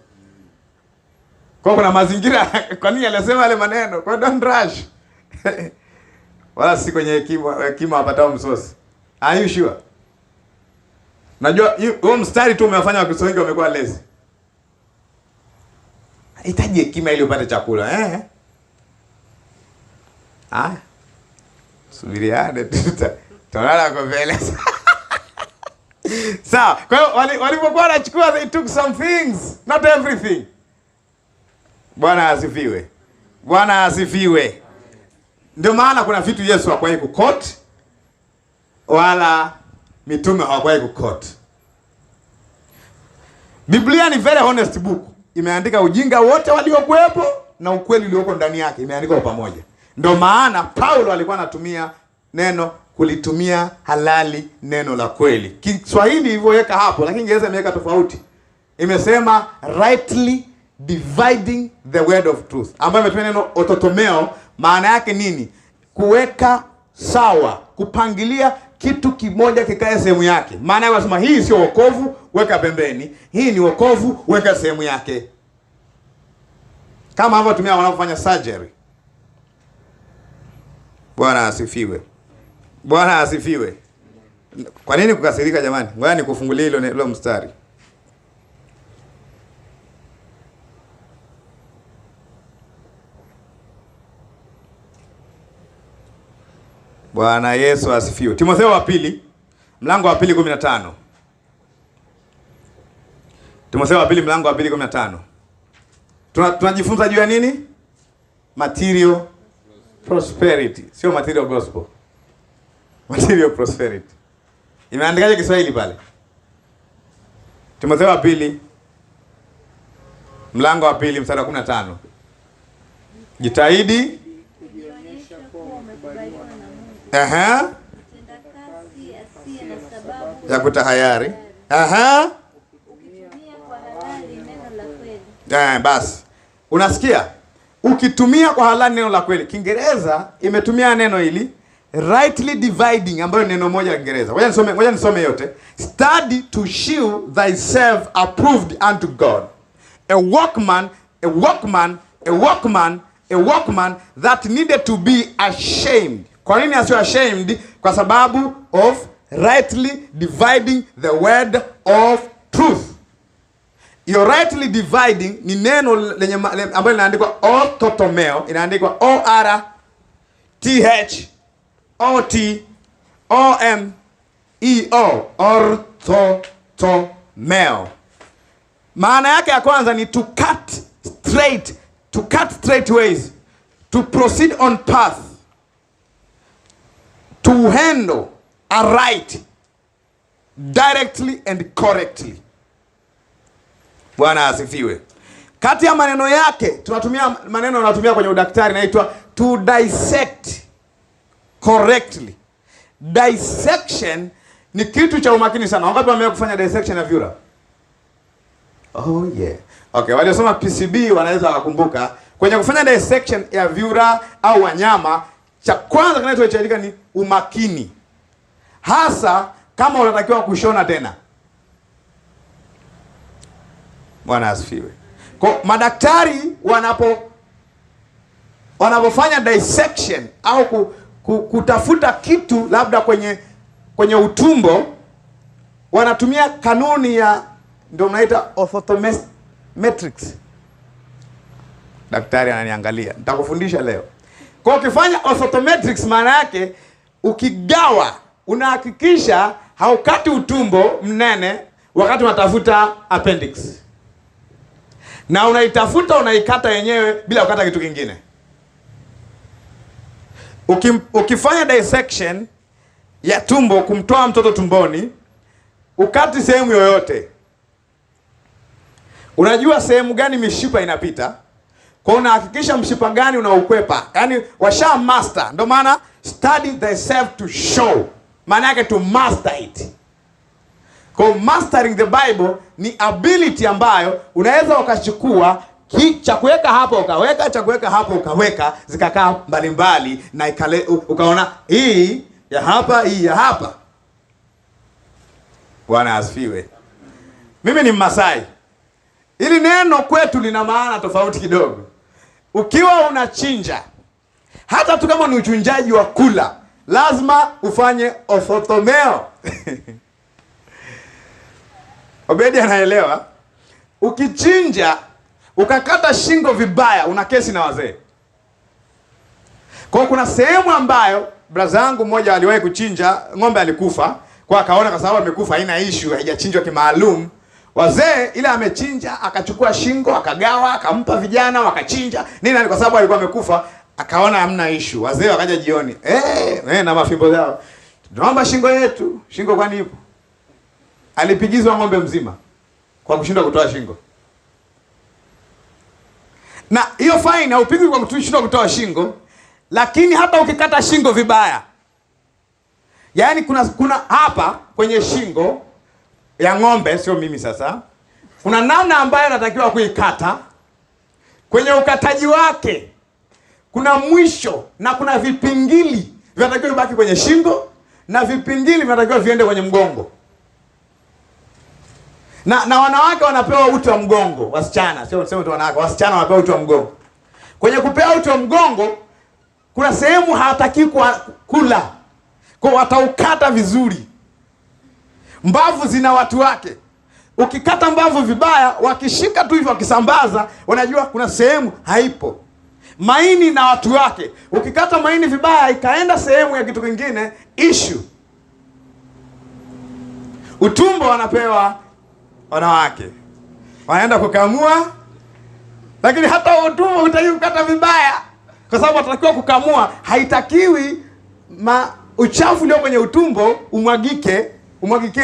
Kwa kuna mazingira kwa nini alisema yale maneno? Kwa don't rush. Wala si kwenye hekima wapatao msosi. Are you sure? Najua huo mstari tu umewafanya Wakristo wengi wamekuwa lazy. Hitaji hekima ili upate chakula, Subiriane tutalala kwa mbele. Sawa, kwa hiyo walipokuwa wanachukua they took some things, not everything. Bwana asifiwe. Bwana asifiwe. Ndio maana kuna vitu Yesu hakuwahi kuquote wala mitume hawakuwahi kuquote. Biblia ni very honest book. Imeandika ujinga wote waliokuwepo na ukweli ulioko ndani yake, imeandikwa pamoja. Ndio maana Paulo alikuwa anatumia kulitumia halali neno la kweli. Kiswahili ilivyoweka hapo, lakini Kiingereza imeweka tofauti. Imesema rightly dividing the word of truth, ambayo imetumia neno ototomeo. Maana yake nini? Kuweka sawa, kupangilia kitu kimoja kikae sehemu yake. Maana yake nasema hii sio wokovu, weka pembeni. Hii ni wokovu, weka sehemu yake. Kama hapo tumia wanapofanya surgery. Bwana asifiwe. Bwana asifiwe. Kwa nini kukasirika jamani? Ngoja nikufungulie hilo mstari. Bwana Yesu asifiwe. Timotheo wa pili, mlango wa 2:15. Timotheo wa pili mlango wa 2:15. Tunajifunza juu ya nini? Material prosperity, sio material gospel. Material prosperity. Imeandikaje Kiswahili pale? Timotheo wa pili mlango wa 2 mstari wa 15. Jitahidi kujionyesha kuwa umekubaliwa na Mungu. Tenda kazi asiye na sababu ya kutahayari. Ukitumia kwa halali neno la kweli. Basi. Unasikia? Ukitumia kwa halali neno la kweli. Kiingereza imetumia neno hili rightly dividing, ambayo neno moja la Kiingereza. Ngoja nisome yote. Study to show thyself approved unto God, a workman that needed to be ashamed. Kwa nini asio ashamed? Kwa sababu of rightly dividing the word of truth. Your rightly dividing ni neno lenye ambalo linaandikwa orthotomeo, inaandikwa O R T H O T O M E O, orthotomeo. Maana yake ya kwanza ni to cut straight ways, to proceed on path, to handle aright, directly and correctly. Bwana asifiwe. Kati ya maneno yake tunatumia maneno tunatumia kwenye udaktari inaitwa to dissect correctly. Dissection ni kitu cha umakini sana. Wangapi wamewahi kufanya dissection ya vyura? Oh yeah. Okay, waliosoma PCB wanaweza kukumbuka kwenye kufanya dissection ya vyura au wanyama, cha kwanza kinachohitajika ni umakini. Hasa kama unatakiwa kushona tena. Bwana asifiwe. Kwa madaktari wanapofanya dissection au kutafuta kitu labda kwenye utumbo, wanatumia kanuni ya ndio mnaita orthotometrics. Daktari ananiangalia. Nitakufundisha leo. Kwa ukifanya orthotometrics maana yake ukigawa unahakikisha haukati utumbo mnene wakati unatafuta appendix. Na unaikata yenyewe bila kukata kitu kingine. Ukifanya dissection ya tumbo kumtoa mtoto tumboni, ukati sehemu yoyote. Unajua sehemu gani mishipa inapita, kwa unahakikisha mshipa gani unaukwepa. Yaani washa master. Ndio maana study thyself to show. Maana yake to master it. Kwa mastering the Bible ni ability ambayo unaweza ukachukua cha kuweka hapo ukaweka, cha kuweka hapo ukaweka, zikakaa mbalimbali na ukaona hii ya hapa, hii ya hapa. Bwana asifiwe. Mimi ni Mmasai. Ili neno kwetu lina maana tofauti kidogo. Ukiwa unachinja, hata tu kama ni uchunjaji wa kula, lazima ufanye orthotomeo. Obedi anaelewa. Ukichinja ukakata shingo vibaya, una kesi na wazee. Kwa kuna sehemu ambayo brother yangu mmoja aliwahi kuchinja, ng'ombe alikufa, kwa akaona kwa sababu amekufa haina issue, haijachinjwa kimaalum. Wazee ile amechinja, akachukua shingo, akagawa, akampa vijana wakachinja. Nini kwa sababu alikuwa amekufa, akaona hamna issue. Wazee wakaja jioni. Na mafimbo yao. Tunaomba shingo yetu. Shingo kwani ipo? Alipigizwa ng'ombe mzima kwa kushindwa kutoa shingo. Na hiyo fine haupigwi kwa kushindwa kutoa shingo, lakini hata ukikata shingo vibaya. Yaani kuna hapa kwenye shingo ya ng'ombe, sio mimi sasa. Kuna namna ambayo natakiwa kuikata. Kwenye ukataji wake kuna mwisho na kuna vipingili vinatakiwa vibaki kwenye shingo na vipingili vinatakiwa viende kwenye mgongo. Na wanawake wanapewa uti wa mgongo, wasichana, sio tu wanawake, wasichana wanapewa uti wa mgongo. Kwenye kupewa uti wa mgongo kuna sehemu hawataki kula. Kwa wataukata vizuri. Mbavu zina watu wake. Ukikata mbavu vibaya, wakishika tu hivyo wakisambaza, wanajua kuna sehemu haipo. Maini na watu wake. Ukikata maini vibaya ikaenda sehemu ya kitu kingine, issue. Utumbo wanapewa wanawake. Wanaenda kukamua, lakini hata utumbo hutaki kukata vibaya. Kwa sababu watatakiwa kukamua, haitakiwi uchafu ulio kwenye utumbo umwagike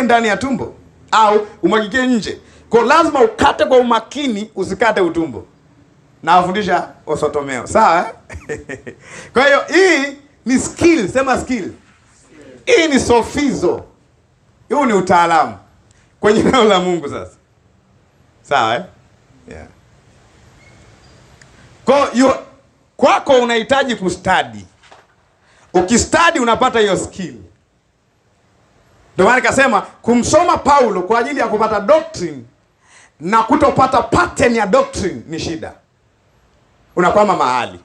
ndani ya tumbo au umwagike nje. Kwa lazima ukate kwa umakini, usikate utumbo. Na wafundisha orthotomeo. Sawa? Kwa hiyo hii ni skill, sema skill. Hii ni sofizo. Huu ni utaalamu kwenye neno la Mungu sasa. Sawa Yeah. Kwako unahitaji kustudy. Ukistudy unapata hiyo skill. Ndio maana nikasema kumsoma Paulo kwa ajili ya kupata doctrine na kutopata pattern ya doctrine ni shida. Unakwama mahali.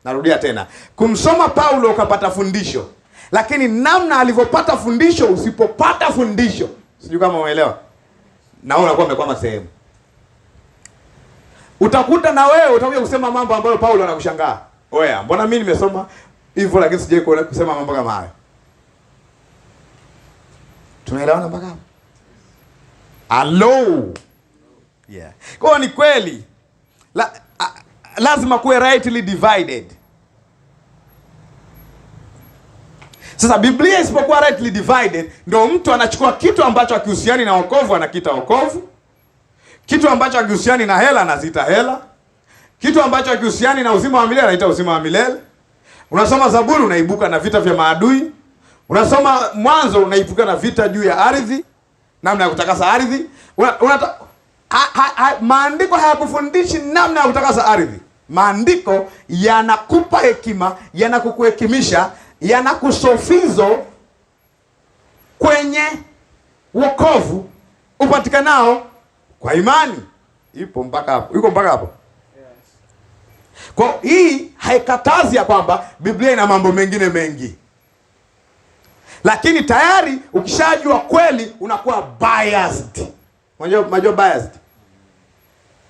Narudia tena. Kumsoma Paulo ukapata fundisho, lakini namna alivyopata fundisho, usipopata fundisho, sijui kama umeelewa, na wewe unakuwa umekwama sehemu. Utakuta na wewe utakuja kusema mambo ambayo Paulo anakushangaa. Oya, mbona mimi nimesoma hivyo lakini sijai kusema mambo kama hayo? Tunaelewana mpaka hapo? Hello. Yeah. Kwa ni kweli lazima kuwe rightly divided. Sasa Biblia isipokuwa rightly divided, ndio mtu anachukua kitu ambacho hakihusiani na wokovu anakiita wokovu. Kitu ambacho hakihusiani na hela anaziita hela. Kitu ambacho hakihusiani na uzima wa milele anaita uzima wa milele. Unasoma Zaburi unaibuka na vita vya maadui. Unasoma Mwanzo unaibuka na vita juu ya ardhi, namna ya kutakasa ardhi. Maandiko hayakufundishi namna ya kutakasa ardhi. Maandiko yanakupa hekima, yanakukuhekimisha, yanakusofizo kwenye wokovu upatikanao kwa imani. Ipo mpaka hapo. Yuko mpaka hapo. Kwa hii haikatazi ya kwamba Biblia ina mambo mengine mengi. Lakini tayari ukishajua kweli unakuwa biased. Unajua biased?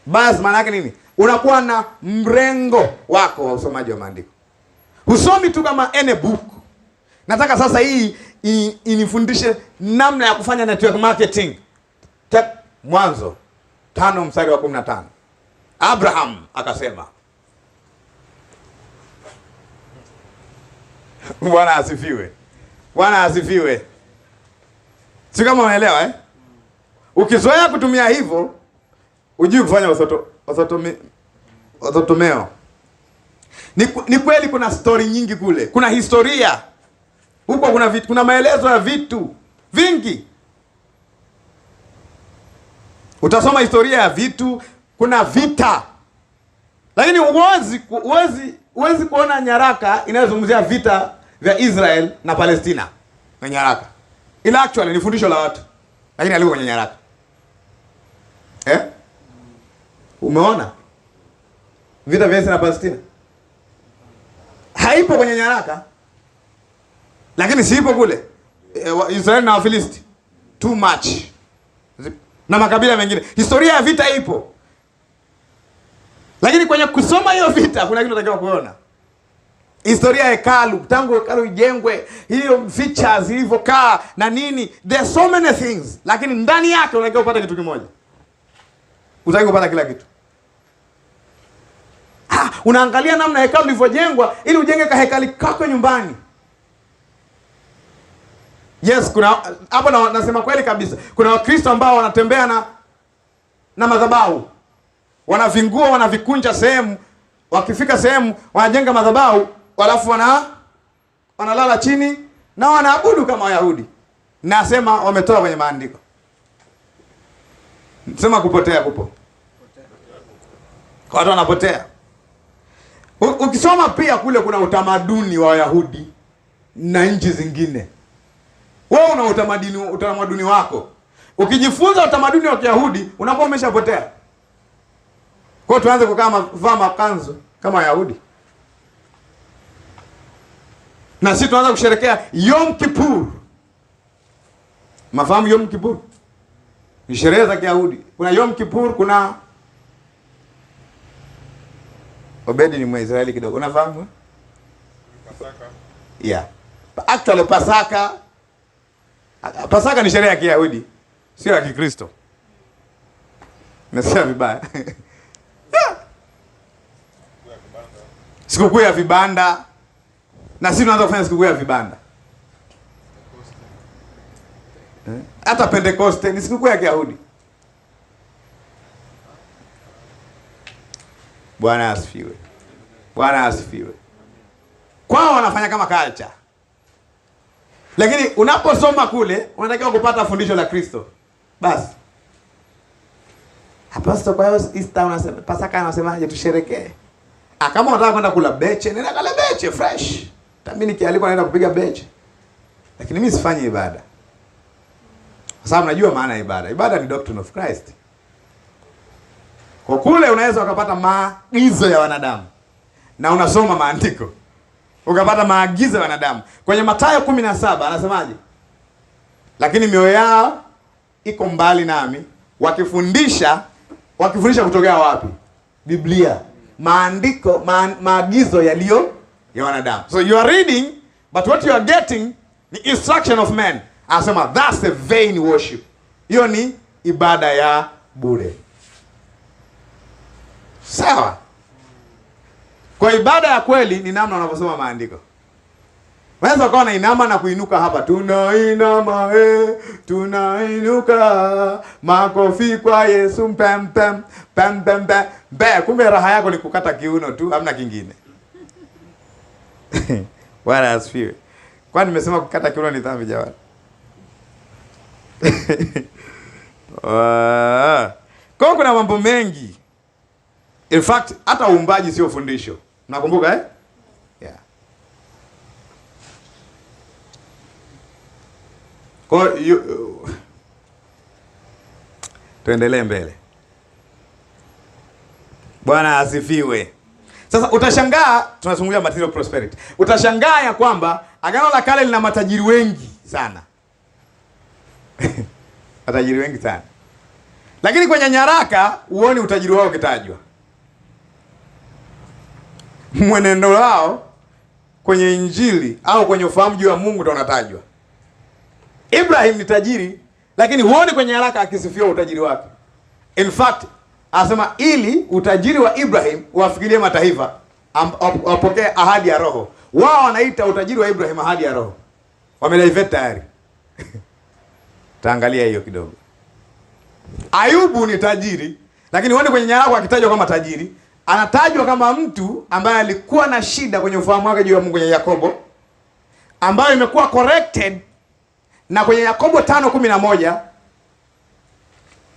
Biased maana yake nini? Unakuwa na mrengo wako wa usomaji wa maandiko. Husomi tu kama any book. Nataka sasa hii inifundishe namna ya kufanya network marketing. Mwanzo 5:15. Abraham akasema. Bwana asifiwe. Bwana asifiwe. Si kama unaelewa eh? Ukizoea kutumia hivyo, ujui kufanya wasotomeo. Ni kweli kuna story nyingi kule. Kuna historia. Huko kuna maelezo ya vitu vingi. Utasoma historia ya vitu, kuna vita. Lakini huwezi kuona nyaraka inayozungumzia vita vya Israel na Palestina na nyaraka. Ila actually ni fundisho la watu. Lakini aliko kwenye nyaraka. Umeona? Vita vya Israel na Palestina haipo kwenye nyaraka. Lakini siipo kule. Israel na Wafilisti. Too much. Na makabila mengine. Historia ya vita ipo. Lakini kwenye kusoma hiyo vita kuna kitu unatakiwa kuona. Historia ya hekalu, tangu hekalu ijengwe, hiyo features ilivyokaa na nini. There are so many things. Lakini ndani yake unatakiwa kupata kitu kimoja. Unatakiwa kupata kila kitu. Unaangalia namna hekalu lilivyojengwa ili ujenge kahekali kako nyumbani. Yes, kuna hapo nasema kweli kabisa. Kuna Wakristo ambao wanatembea na madhabahu. Wanavingua, wanavikunja sehemu, wakifika sehemu wanajenga madhabahu, alafu wanalala chini na wanaabudu kama Wayahudi. Nasema wametoa kwenye maandiko. Sema kupotea kupo. Kwa watu wanapotea. Ukisoma pia kule kuna utamaduni wa Wayahudi na nchi zingine. Wewe una utamaduni wako. Ukijifunza utamaduni wa Kiyahudi unakuwa umeshapotea. Kwa hiyo tuanze kuvaa makanzu kama Wayahudi. Na sisi tuanze kusherehekea Yom Kippur. Mafahamu Yom Kippur? Ni sherehe za Kiyahudi. Kuna Yom Kippur, kuna Obedi ni Mwisraeli kidogo. Unafahamu? Pasaka. Yeah. Actually Pasaka ni sherehe ya Kiyahudi, sio ya Kikristo. Nasema vibaya. Sikukuu ya vibanda. Na sisi tunaanza kufanya sikukuu ya vibanda. Hata Pentecoste ni sikukuu ya Kiyahudi. Bwana asifiwe. Bwana asifiwe. Kwao wanafanya kama culture. Lakini unaposoma kule unatakiwa kupata fundisho la Kristo. Basi. Apostle kwa hiyo Easter unasema Pasaka anasemaje tusherekee? Kama unataka kwenda kula beche, nenda kale beche fresh. Mimi nikialikwa naenda kupiga beche. Lakini mimi sifanyi ibada. Kwa sababu najua maana ya ibada. Ibada ni doctrine of Christ. Kwa kule unaweza ukapata maagizo ya wanadamu. Na unasoma maandiko. ukapata maagizo ya wanadamu. Kwenye Mathayo 17 anasemaje? Lakini mioyo yao iko mbali nami, wakifundisha kutokea wapi? Biblia, maandiko, maagizo yaliyo ya wanadamu. So you are reading, but what you are getting ni instruction of men. Anasema that's a vain worship. Hiyo ni ibada ya bure. Sawa? Kwa ibada ya kweli ni namna unavyosoma maandiko. Unaweza ukawa na inama na kuinuka hapa, tunainama tunainuka, makofi kwa Yesu, pem pem pem pem pem. Kumbe raha yako ni kukata kiuno tu, hamna kingine. Bwana asifiwe. Kwani nimesema kukata kiuno ni dhambi jamani? Kwa kuna mambo mengi. In fact, hata uumbaji sio fundisho. Nakumbuka Yeah. Kwa tuendelee mbele. Bwana asifiwe. Sasa utashangaa, tunazungumzia material prosperity. Utashangaa ya kwamba Agano la Kale lina matajiri wengi sana. Matajiri wengi sana. Lakini kwenye nyaraka uone utajiri wao ukitajwa. Mwenendo wao kwenye Injili au kwenye ufahamu juu ya Mungu ndio unatajwa. Ibrahim ni tajiri, lakini huoni kwenye nyaraka akisifiwa utajiri wake. In fact, anasema ili utajiri wa Ibrahim wafikirie mataifa wapokee ahadi ya roho. Wao wanaita utajiri wa Ibrahim ahadi ya roho. Wameliveta tayari. Taangalia hiyo kidogo. Ayubu ni tajiri, lakini huoni kwenye nyaraka akitajwa kama tajiri. Anatajwa kama mtu ambaye alikuwa na shida kwenye ufahamu wake juu ya Mungu, kwenye Yakobo, ambayo imekuwa corrected na kwenye Yakobo 5:11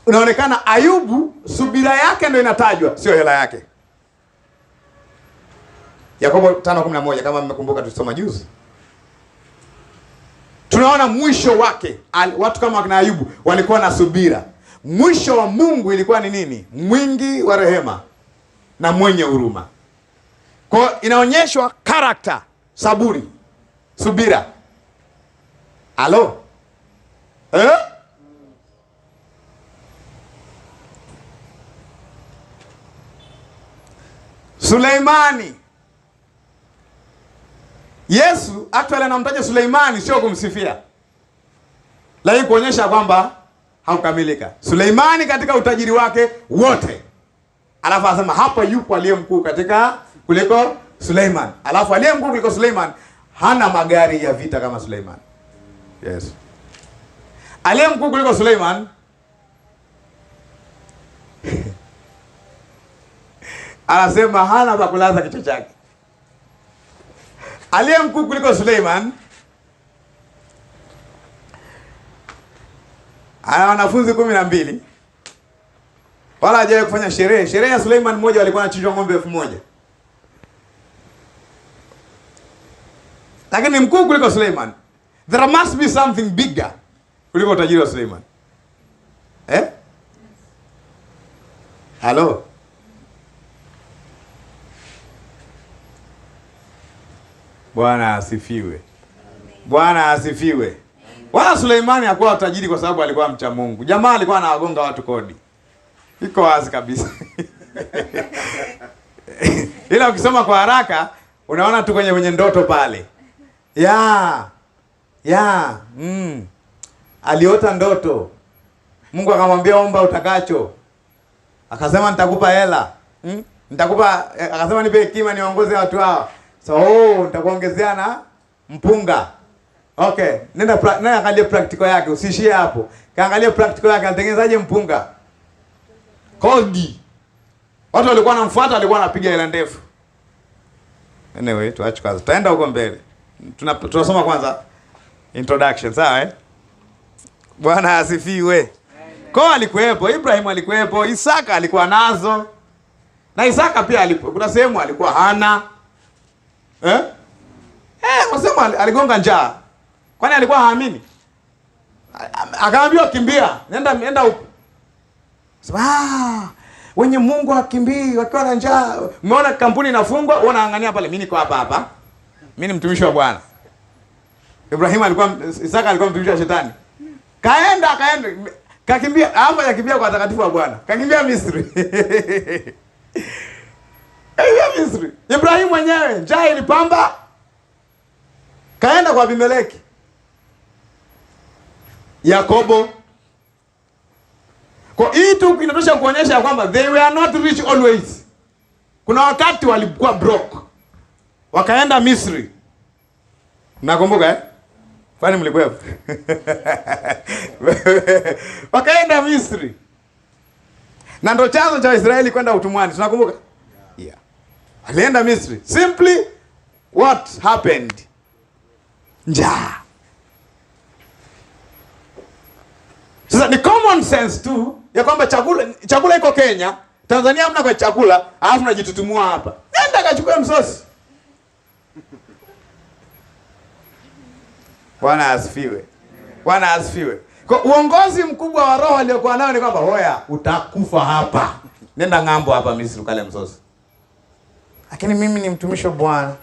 unaonekana Ayubu subira yake ndio inatajwa, sio hela yake. Yakobo 5:11 kama mmekumbuka tulisoma juzi. Tunaona mwisho wake, watu kama wakina Ayubu walikuwa na subira. Mwisho wa Mungu ilikuwa ni nini? Mwingi wa rehema na mwenye huruma. Kwa inaonyeshwa character, saburi, subira. Halo? Suleimani. Yesu actually anamtaja Suleimani sio kumsifia, lakini kuonyesha kwamba haukamilika. Suleimani katika utajiri wake wote. Alafu anasema hapa yupo aliye mkuu katika kuliko Suleiman. Alafu aliye mkuu kuliko Suleiman hana magari ya vita kama Suleiman. Yes. Aliye mkuu kuliko Suleiman anasema hana pa kulaza kichwa chake. Aliye mkuu kuliko Suleiman ana wanafunzi 12. Wala hajawahi kufanya sherehe. Sherehe ya Suleiman mmoja walikuwa wanachinjwa ng'ombe 1000. Lakini mkuu kuliko Suleiman. There must be something bigger kuliko utajiri wa Suleiman. Halo? Bwana asifiwe. Bwana asifiwe. Wala Suleimani hakuwa tajiri kwa sababu alikuwa mcha Mungu. Jamaa alikuwa anawagonga watu kodi. Iko wazi kabisa. Ila ukisoma kwa haraka unaona tu kwenye ndoto pale. Aliota ndoto. Mungu akamwambia omba utakacho. Akasema nitakupa hela. Nitakupa, akasema nipe hekima niongoze watu hao. So nitakuongezea na mpunga. Okay, nenda angalia practical yake, usiishie hapo. Kaangalia practical yake, anatengenezaje mpunga? Kodi. Watu walikuwa wanamfuata, walikuwa wanapiga hela ndefu. Anyway, tuache kazi. Tutaenda huko mbele. Tunasoma kwanza introduction, sawa Bwana asifiwe. Kwa alikuwepo, Ibrahim alikuwepo, Isaka alikuwa nazo. Na Isaka pia kuna sehemu alikuwa hana. Wasema aligonga njaa. Kwani alikuwa haamini? Akaambiwa kimbia, nenda huko. Sema wenye Mungu hakimbii wakiwa na njaa. Umeona kampuni inafungwa, unaangania pale, mimi niko hapa. mimi ni mtumishi wa Bwana. Isaka alikuwa mtumishi wa shetani. Kaenda kakimbia, hapa yakimbia kwa watakatifu wa Bwana. Kakimbia Misri. Misri. Ibrahim mwenyewe njaa ilipamba. Kaenda kwa Abimeleki. Yakobo. Kwa hii tu inatosha kuonyesha kwamba they were not rich always. Kuna wakati walikuwa broke. Wakaenda Misri. Nakumbuka Kwani mlikuwa? Wakaenda Misri. Na ndo chanzo cha Israeli kwenda utumwani. Tunakumbuka? Yeah. Alienda Misri. Simply what happened? Njaa. Sasa ni common sense tu ya kwamba chakula iko Kenya, Tanzania hamna kwa chakula, alafu najitutumua hapa. Nenda kachukue msosi. Bwana asifiwe. Bwana asifiwe. Kwa uongozi mkubwa wa roho aliokuwa nao ni kwamba hoya utakufa hapa. Nenda ng'ambo hapa Misri ukale msosi. Lakini mimi ni mtumishi wa Bwana.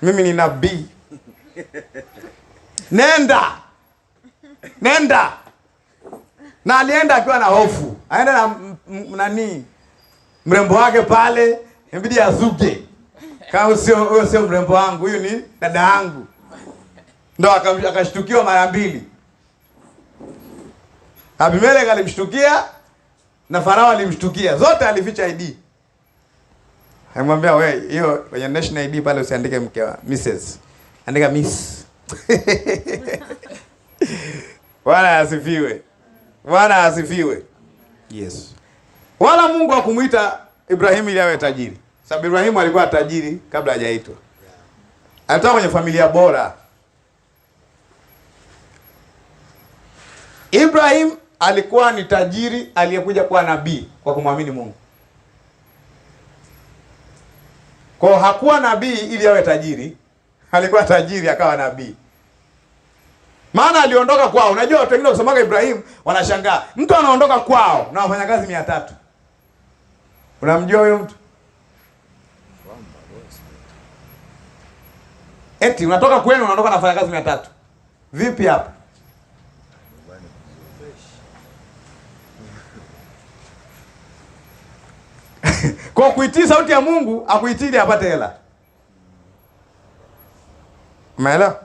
Mimi ni nabii. Nenda. Na alienda akiwa na hofu. Aenda na mrembo wake pale, inabidi azuke. Kama sio mrembo wangu, huyu ni dada yangu. Ndo akashtukiwa mara mbili. Abimeleki alimshtukia na Farao alimshtukia. Zote alificha ID. Alimwambia wewe, hiyo kwenye national ID pale usiandike mke wa Mrs. Andika Miss. Bwana asifiwe. Bwana asifiwe. Yes. Wala Mungu hakumuita Ibrahimu ili awe tajiri. Sababu Ibrahimu alikuwa tajiri kabla hajaitwa. Alitoka kwenye familia bora. Ibrahim alikuwa ni tajiri aliyekuja kuwa nabii kwa kumwamini Mungu. Kwa hakuwa nabii ili awe tajiri, alikuwa tajiri akawa nabii. Maana aliondoka kwao. Unajua watu wengine wakisomaga Ibrahim wanashangaa. Mtu anaondoka kwao na wafanya kazi 300. Unamjua huyo mtu? Eti unatoka kwenu unaondoka na wafanya kazi 300. Vipi hapa? Kwa kuitii sauti ya Mungu, akuitii ili apate hela. Umeelewa?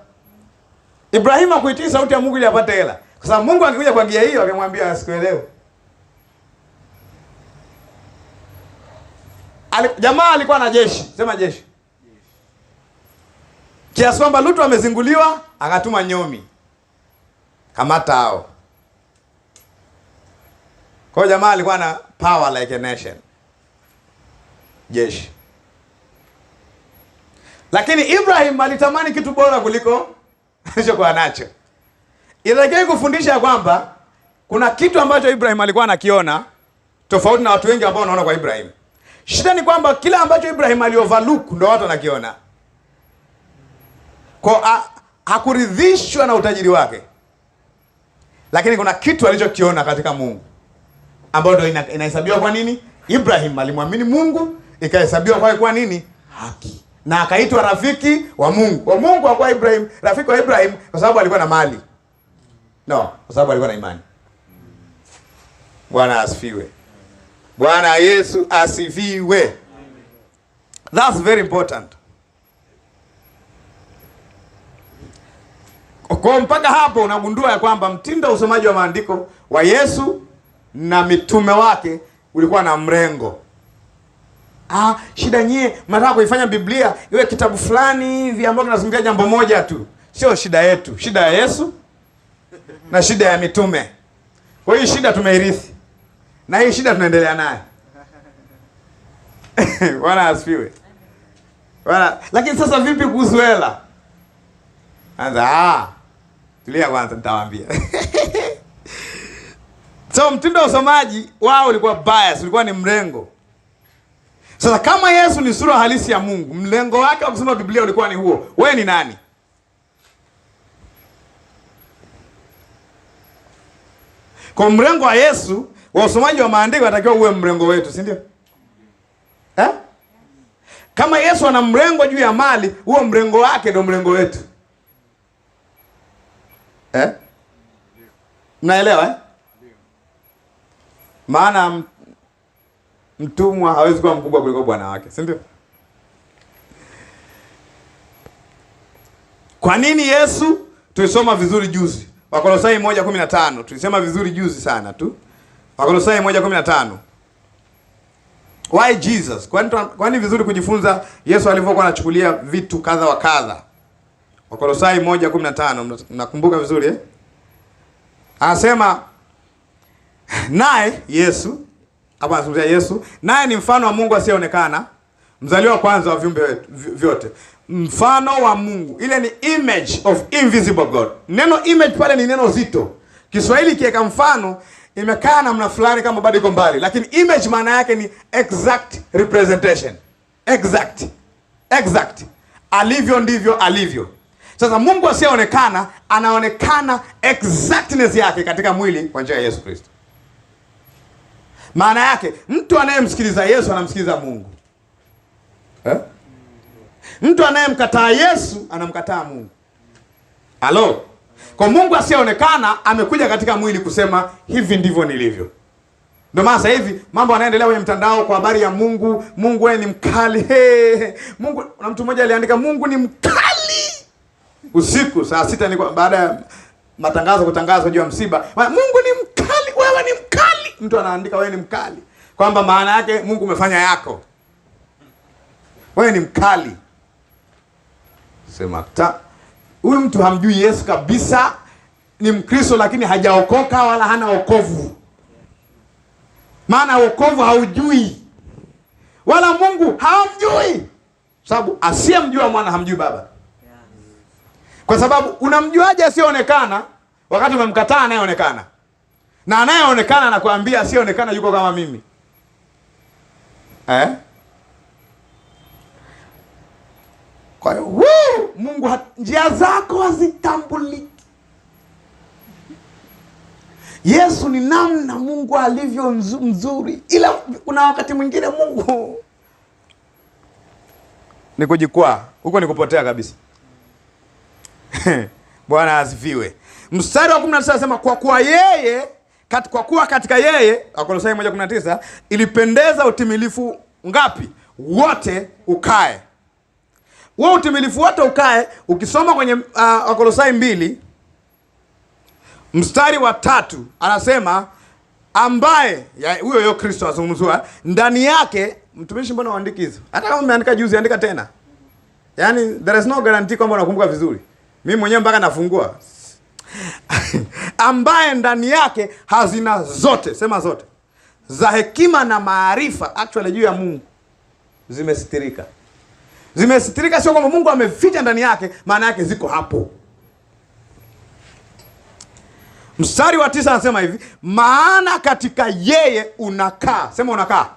Ibrahim akuitii sauti ya Mungu ili apate hela. Kwa sababu Mungu angekuja kwa njia hiyo angemwambia asikuelewe. Jamaa alikuwa na jeshi, sema jeshi. Kiasi kwamba Lutu amezinguliwa, akatuma nyomi. Kamata hao. Kwa jamaa alikuwa na power like a nation. Jeshi. Lakini Ibrahim alitamani kitu bora kuliko alichokuwa nacho. Inataka kufundisha kwamba kuna kitu ambacho Ibrahim alikuwa anakiona tofauti na watu wengi ambao wanaona kwa Ibrahim. Shida ni kwamba kila ambacho Ibrahim alioverlook ndio watu wanakiona. Kwa hakuridhishwa na utajiri wake. Lakini kuna kitu alichokiona katika Mungu ambao ndio inahesabiwa kwa nini? Ibrahim alimwamini Mungu, ikahesabiwa kwake kwa nini? Haki. Na akaitwa rafiki wa Mungu. Wa Mungu kwa Ibrahim, rafiki wa Ibrahim kwa sababu alikuwa na mali. No, kwa sababu alikuwa na imani. Bwana asifiwe. Bwana Yesu asifiwe. That's very important. Kwa mpaka hapo unagundua ya kwamba mtindo wa usomaji wa maandiko wa Yesu na mitume wake ulikuwa na mrengo. Shida nyie mnataka kuifanya Biblia iwe kitabu fulani hivi ambacho kinazungumzia jambo moja tu. Sio shida yetu, shida ya Yesu na shida ya mitume. Kwa hiyo shida tumeirithi. Na hii shida tunaendelea nayo. Bwana asifiwe. Bwana, lakini sasa vipi kuhusu hela? Anza tulia kwanza nitawaambia. So mtindo wa usomaji wao ulikuwa bias, ulikuwa ni mrengo. Sasa kama Yesu ni sura halisi ya Mungu, mlengo wake wa kusoma Biblia ulikuwa ni huo. Wewe ni nani? Kwa mrengo wa Yesu, wa usomaji wa maandiko unatakiwa uwe mrengo wetu, si ndio? Kama Yesu ana mrengo juu ya mali, huo mrengo wake ndio mrengo wetu. Mnaelewa? Maana mtumwa hawezi kuwa mkubwa kuliko bwana wake, si ndio? Kwa nini Yesu? Tulisoma vizuri juzi. Wakolosai 1:15. Tulisema vizuri juzi sana tu. Wakolosai 1:15. Why Jesus? Kwani vizuri kujifunza Yesu alivyokuwa anachukulia vitu kadha wa kadha. Wakolosai 1:15. Mnakumbuka vizuri eh? Anasema naye Yesu, hapa anazungumzia Yesu, naye ni mfano wa Mungu asiyeonekana, mzaliwa kwanza wa viumbe vyote. Mfano wa Mungu. Ile ni image of invisible God. Neno image pale ni neno zito. Kiswahili kiweka mfano imekaa namna fulani kama bado iko mbali, lakini image maana yake ni exact representation. Exact. Alivyo ndivyo alivyo. Sasa Mungu asiyeonekana anaonekana exactness yake katika mwili kwa njia ya Yesu Kristo. Maana yake mtu anayemsikiliza Yesu anamsikiliza Mungu. Mtu anayemkataa Yesu anamkataa Mungu. Halo. Kwa Mungu asiyeonekana amekuja katika mwili kusema hivi ndivyo nilivyo. Ndio maana sasa hivi mambo yanaendelea kwenye mtandao kwa habari ya Mungu. Mungu wewe ni mkali. Mungu, na mtu mmoja aliandika Mungu ni mkali. Usiku saa 6 ni baada ya matangazo kutangazwa juu ya msiba. Mungu ni mkali, wewe ni mkali. Mtu anaandika wewe ni mkali. Kwamba maana yake Mungu umefanya yako. Wewe ni mkali. Sema huyu mtu hamjui Yesu kabisa, ni Mkristo lakini hajaokoka wala hana wokovu. Maana wokovu haujui. Wala Mungu hamjui. Sababu asiyemjua mwana hamjui Baba. Kwa sababu unamjuaje asiyeonekana wakati umemkataa anayeonekana? Na anayeonekana anakuambia asiyeonekana yuko kama mimi. Kwa hiyo Mungu njia zako hazitambuliki. Yesu ni namna Mungu alivyo mzuri. Ila kuna wakati mwingine Mungu ni kujikwaa. Huko ni kupotea kabisa. Bwana asifiwe. Mstari wa 19 anasema kwa kuwa katika yeye, Wakolosai 1:19, ilipendeza utimilifu ngapi? Wote ukae. Wewe utimilifu wote ukae. Ukisoma kwenye Wakolosai 2 mstari wa 3 anasema ambaye huyo Kristo azungumzwa ndani yake. Mtumishi, mbona uandiki hizo? Hata kama umeandika juzi andika tena. Yaani there is no guarantee kwamba unakumbuka vizuri. Mimi mwenyewe mpaka nafungua. Ambaye ndani yake hazina zote, sema zote, za hekima na maarifa, actually juu ya Mungu zimesitirika. Zimesitirika sio kwamba Mungu ameficha ndani yake, maana yake ziko hapo. Mstari wa 9 anasema hivi, maana katika yeye unakaa, sema unakaa,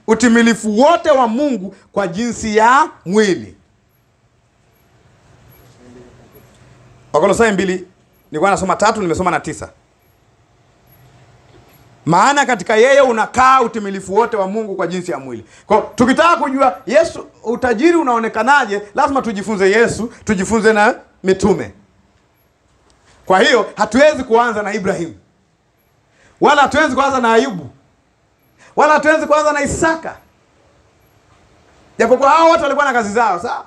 utimilifu wote wa Mungu kwa jinsi ya mwili. Wakolosai 2, nilikuwa nasoma 3, nimesoma na 9. Maana katika yeye unakaa utimilifu wote wa Mungu kwa jinsi ya mwili. Kwa tukitaka kujua Yesu utajiri unaonekanaje, lazima tujifunze Yesu, tujifunze na mitume. Kwa hiyo hatuwezi kuanza na Ibrahim. Wala hatuwezi kuanza na Ayubu. Wala hatuwezi kuanza na Isaka. Japokuwa hao watu walikuwa na kazi zao, sawa?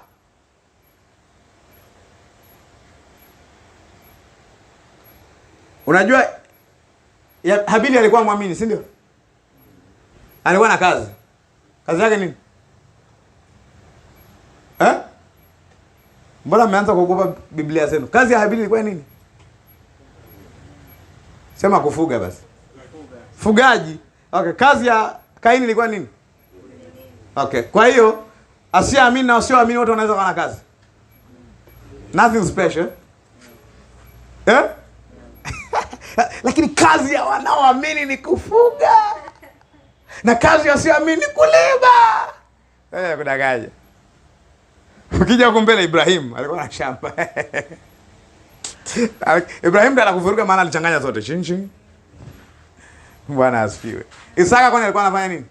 Unajua Habili alikuwa muamini, si ndio? Alikuwa na kazi. Kazi yake nini? Mbona mmeanza kuogopa Biblia zenu? Kazi ya Habili ilikuwa nini? Sema kufuga basi. Fugaji. Okay, kazi ya Kaini ilikuwa nini? Okay, kwa hiyo asiyeamini na wasioamini wote wanaweza kuwa na kazi. Nothing special. Lakini kazi ya wanaoamini ni kufuga. Na kazi ya wasioamini ni kulima. Kudagaje. Ukija huko mbele Ibrahim alikuwa na shamba. Ibrahim ndiye anakuvuruga maana alichanganya zote. Chin. Bwana asifiwe. Isaka kwani alikuwa anafanya nini?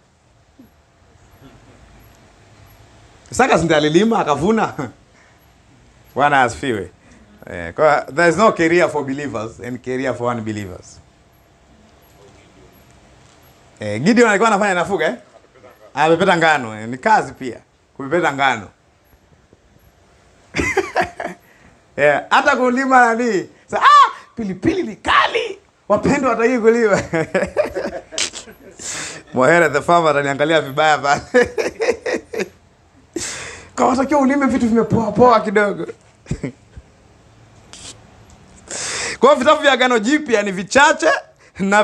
Isaka ndiye alilima akavuna. Bwana asifiwe. Kwa there is no career for believers and career for unbelievers. Gideon alikuwa anafanya nafuga amepeta ngano. Ni kazi pia kupepeta ngano. Hata kulima nani? Pilipili ni kali. Wapendwa wataki kuliwa. Mohere the farmer ananiangalia vibaya pale. Kwa watakiwa ulime vitu vimepoa poa kidogo. Kwa vitabu vya Agano Jipya ni vichache na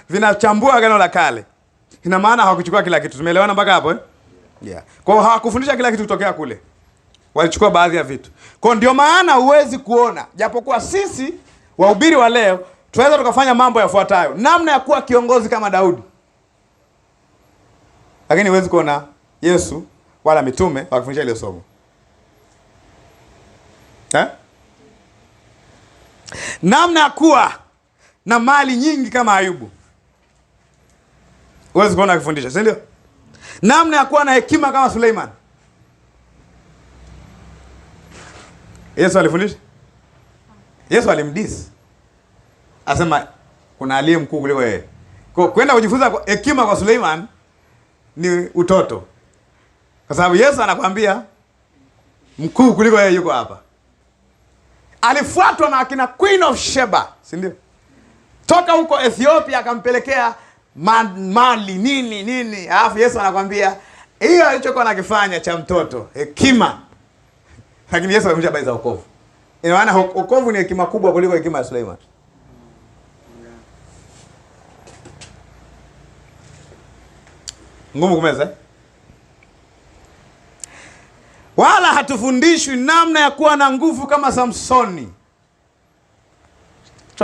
vinachambua Agano la Kale. Ina maana hawakuchukua kila kitu. Tumeelewana mpaka hapo Yeah. Kwa hiyo hawakufundisha kila kitu kutokea kule. Walichukua baadhi ya vitu. Kwa ndio maana huwezi kuona, japokuwa sisi wahubiri wa leo tunaweza tukafanya mambo yafuatayo. Namna ya kuwa kiongozi kama Daudi. Lakini huwezi kuona Yesu wala mitume wakifundisha ile somo. Namna ya kuwa na mali nyingi kama Ayubu. Huwezi kuona akifundisha, si ndio? Namna ya kuwa na hekima kama Suleiman. Yesu alifundisha? Yesu alimdisi. Asema kuna aliye mkuu kuliko yeye. Kwa kwenda kujifunza hekima kwa Suleiman ni utoto. Kwa sababu Yesu anakuambia mkuu kuliko yeye yuko hapa. Alifuatwa na akina Queen of Sheba, si ndio? Toka huko Ethiopia akampelekea mali nini. Alafu Yesu anakuambia hiyo alichokuwa anakifanya cha mtoto, hekima. Lakini Yesu alimjia habari za wokovu. Ina maana wokovu ni hekima kubwa kuliko hekima ya Suleiman. Ngumu kumeza. Wala hatufundishwi namna ya kuwa na nguvu kama Samsoni.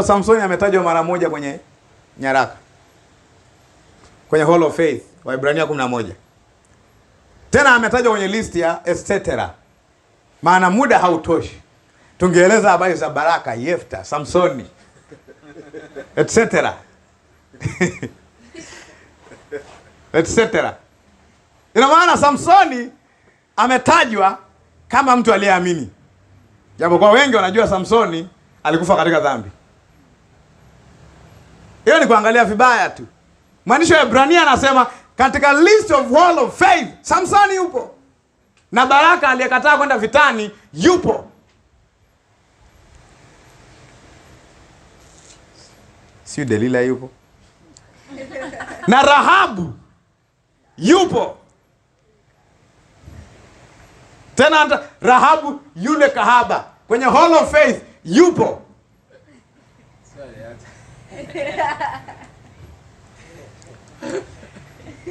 Samsoni ametajwa mara moja kwenye nyaraka. Kwenye Hall of Faith, Waebrania 11. Tena ametajwa kwenye list ya etc. Maana muda hautoshi. Tungeeleza habari za Baraka, Yefta, Samsoni, etc. etc. Ina maana Samsoni ametajwa kama mtu aliyeamini. Japo kwa wengi wanajua Samsoni alikufa katika dhambi. Hiyo ni kuangalia vibaya tu. Mwandishi wa Waebrania anasema katika list of Hall of Faith Samsoni yupo. Na Baraka aliyekataa kwenda vitani yupo. Si Delila yupo. Na Rahabu yupo. Tena Rahabu yule kahaba kwenye Hall of Faith yupo.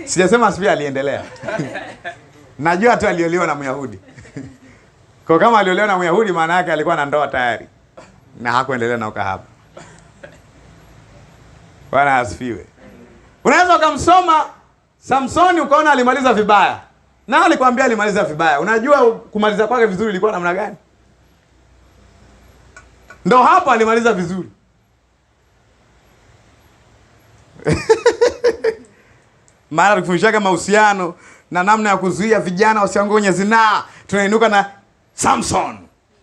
Sijasema asifi aliendelea. Najua tu aliolewa na Myahudi. Kwa kama aliolewa na Myahudi maana yake alikuwa na ndoa tayari. Na hakuendelea na ukahaba. Bwana asifiwe. Unaweza ukamsoma Samsoni ukaona alimaliza vibaya. Na alikwambia alimaliza vibaya. Unajua kumaliza kwake vizuri ilikuwa namna gani? Ndio hapo alimaliza vizuri. Mara tukifundisha mahusiano na namna ya kuzuia vijana wasianguke kwenye zinaa, tunainuka na Samson.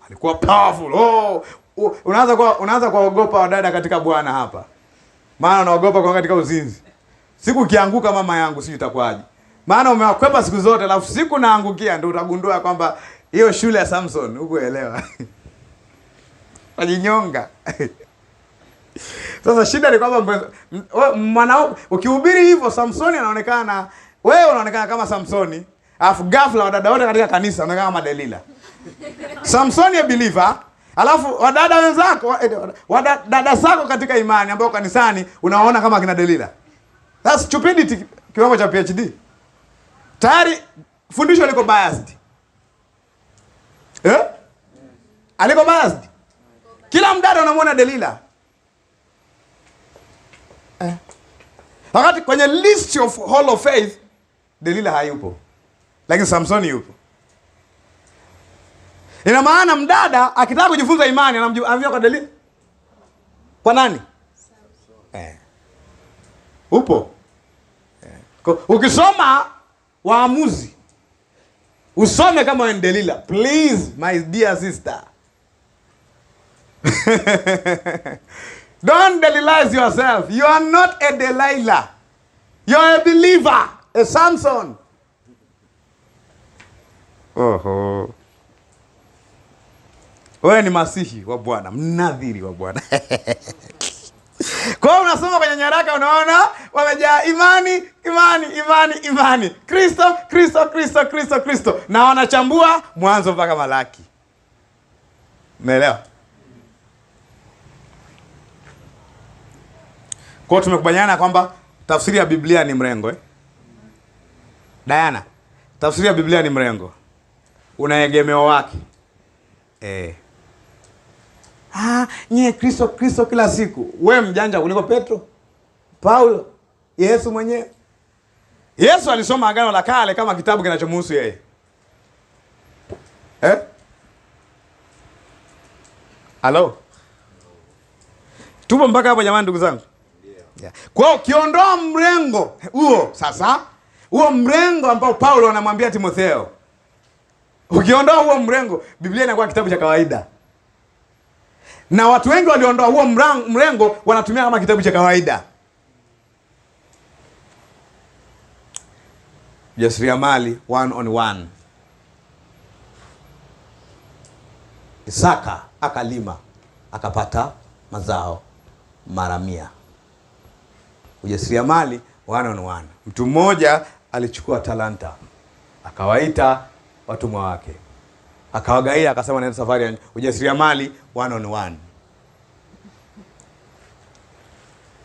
Alikuwa powerful. Unaanza kuogopa wadada katika Bwana hapa. Maana unaogopa kwa katika uzinzi. Siku kianguka mama yangu sijui itakuwaje. Maana umewakwepa siku zote alafu siku naangukia ndio utagundua kwamba hiyo shule ya Samson hukuelewa. Alinyonga. Sasa shida ni kwamba mwanao ukihubiri hivyo Samsoni anaonekana, wewe unaonekana kama Samsoni, alafu ghafla wadada wote katika kanisa wanaonekana kama Delila. Samsoni a believer, alafu wadada wenzako, wadada zako katika imani ambao kanisani unaona kama kina Delila. That's stupidity kiwango cha PhD. Tayari fundisho liko biased. Aliko biased. Kila mdada unamwona Delila. Wakati kwenye list of Hall of Faith Delila hayupo. Lakini Samsoni yupo. Ina maana mdada akitaka kujifunza imani anamjua kwa Delila. Kwa nani? Upo. Ukisoma Waamuzi Usome kama wewe ni Delilah. Please, my dear sister. Don't Delilize yourself. You are not a Delilah. You are a believer. A Samson. Oho. Wewe ni masihi wa Bwana, mnadhiri wa Bwana. Kwa hiyo unasoma kwenye nyaraka unaona wamejaa imani, imani, imani, imani. Kristo, Kristo, Kristo, Kristo, Kristo. Na wanachambua Mwanzo mpaka Malaki. Umeelewa? Kwa hiyo tumekubaliana kwamba tafsiri ya Biblia ni mrengo, Diana, tafsiri ya Biblia ni mrengo. Una egemeo wake. Nye Kristo, Kristo kila siku. We mjanja kuliko Petro, Paulo, Yesu mwenyewe. Yesu alisoma Agano la Kale kama kitabu kinachomhusu yeye. Halo? Tupo mpaka hapo jamani, ndugu zangu? Yeah. Kwa hiyo ukiondoa mrengo huo sasa, huo mrengo ambao Paulo anamwambia Timotheo, ukiondoa huo mrengo, Biblia inakuwa kitabu cha kawaida. Na watu wengi waliondoa huo mrengo wanatumia kama kitabu cha kawaida. Jasiriamali 1-on-1. Isaka akalima akapata mazao mara 100. Ujasiriamali 1-on-1. Mtu mmoja alichukua talanta, akawaita watumwa wake, akawagaia, akasema naenda safari ya ujasiriamali 1-on-1.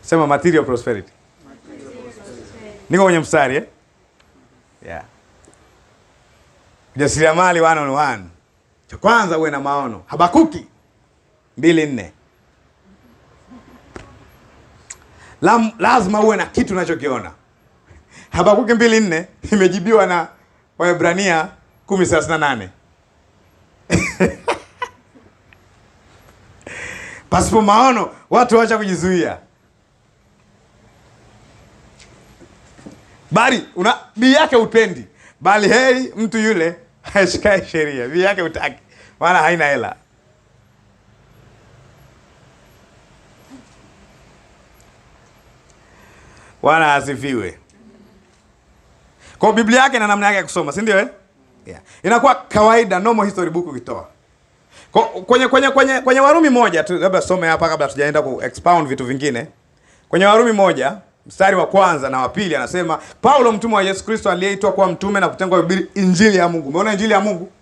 Sema material prosperity. Niko kwenye mstari Yeah. Ujasiriamali 1-on-1. Cha kwanza uwe na maono. Habakuki 2:4. Lazima uwe na kitu unachokiona. Habakuki 2:4 imejibiwa na Waebrania 10:38. Pasipo maono watu waacha kujizuia. Bali bii yake upendi, bali heri mtu yule ashikae sheria. Bii yake utaki, maana haina hela. Bwana asifiwe. Kwa Biblia yake na namna yake ya kusoma, si ndio Yeah. Inakuwa kawaida, normal history book ukitoa. Kwenye Warumi 1 tu, labda some hapa kabla tujaenda ku expound vitu vingine. Kwenye Warumi 1 mstari wa 1 na wa 2 anasema, Paulo mtumwa wa Yesu Kristo aliyeitwa kuwa mtume na kutengwa kuhubiri injili ya Mungu. Umeona injili ya Mungu?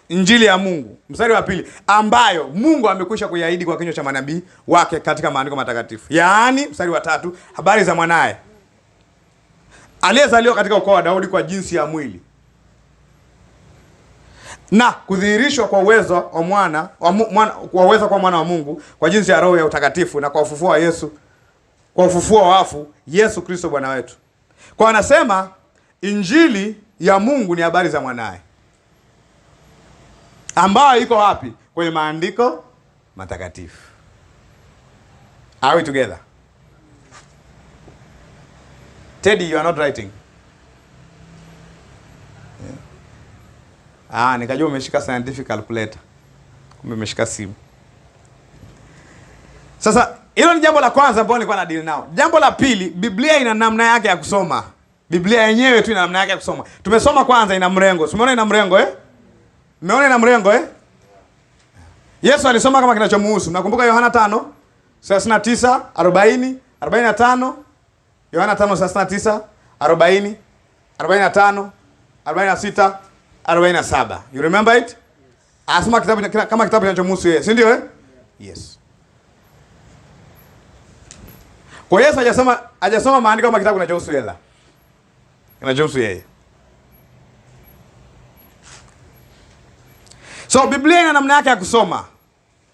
Injili ya Mungu. Mstari wa 2, ambayo Mungu amekwisha kuiahidi kwa kinywa cha manabii wake katika maandiko matakatifu. Yaani mstari wa 3, habari za mwanae aliyezaliwa katika ukoo wa Daudi kwa jinsi ya mwili, na kudhihirishwa kwa uwezo wa mwana wa Mungu kwa jinsi ya Roho ya utakatifu, na kwa ufufuo wa Yesu, kwa ufufuo wa wafu, Yesu Kristo Bwana wetu. Kwa anasema injili ya Mungu ni habari za mwanae, ambayo iko wapi? Kwenye maandiko matakatifu. Are we together? Teddy, you are not writing. Nikajua umeshika scientific calculator. Kumbe umeshika simu. Sasa hilo ni jambo la kwanza ambalo nilikuwa na deal nao. Jambo la pili, Biblia ina namna yake ya kusoma. Biblia yenyewe tu ina namna yake ya kusoma. Tumesoma kwanza ina mrengo. Umeona ina mrengo Umeona ina mrengo Yesu alisoma kama kinachomhusu. Nakumbuka Yohana 5:39, 40, 45. Yohana 5:39, 40, 45, 46, 47. You remember it? Asoma kitabu kama kitabu kinachomhusu yeye, si ndio Yes. Kwa Yesu hajasoma maandiko kama kitabu kinachohusu yeye. Kinachohusu yeye. So Biblia ina namna yake ya kusoma.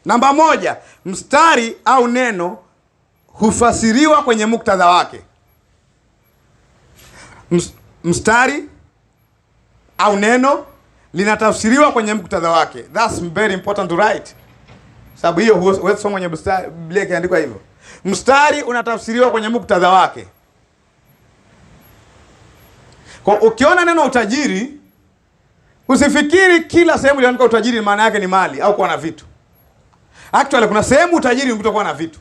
Namba 1, mstari au neno hufasiriwa kwenye muktadha wake. Mstari au neno linatafsiriwa kwenye muktadha wake. That's very important to write. Sababu hiyo huwezi soma kwenye Biblia ikiandikwa hivyo. Mstari unatafsiriwa kwenye muktadha wake. Kwa ukiona neno utajiri Usifikiri kila sehemu iliyoandikwa utajiri maana yake ni mali au kuwa na vitu. Actually kuna sehemu utajiri ni kutokuwa na vitu.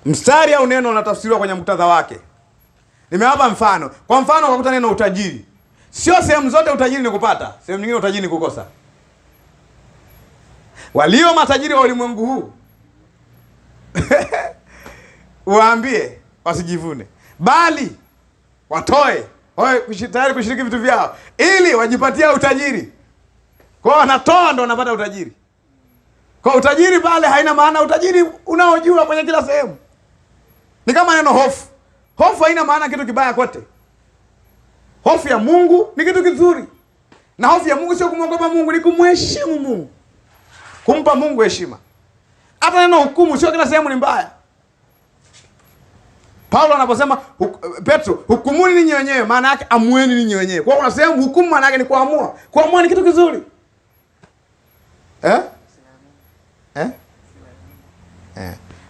Mstari au neno unatafsiriwa kwenye muktadha wake. Nimewapa mfano. Kwa mfano ukakuta neno utajiri. Sio sehemu zote utajiri ni kupata. Sehemu nyingine utajiri ni kukosa. Walio matajiri wa ulimwengu huu waambie wasijivune, bali watoe, tayari kushiriki vitu vyao ili wajipatia utajiri. Kwa wanatoa ndo wanapata utajiri. Kwa utajiri pale haina maana utajiri unaojua kwenye kila sehemu. Ni kama neno hofu. Hofu haina maana kitu kibaya kote. Hofu ya Mungu ni kitu kizuri. Na hofu ya Mungu sio kumwogopa Mungu, ni kumheshimu Mungu. Kumpa Mungu heshima. Hata neno hukumu sio kila sehemu ni mbaya. Paulo anaposema Petro, hukumuni ninyi wenyewe, maana yake amueni ninyi wenyewe. Kwa una sehemu hukumu maana yake ni kuamua. Kuamua ni kitu kizuri.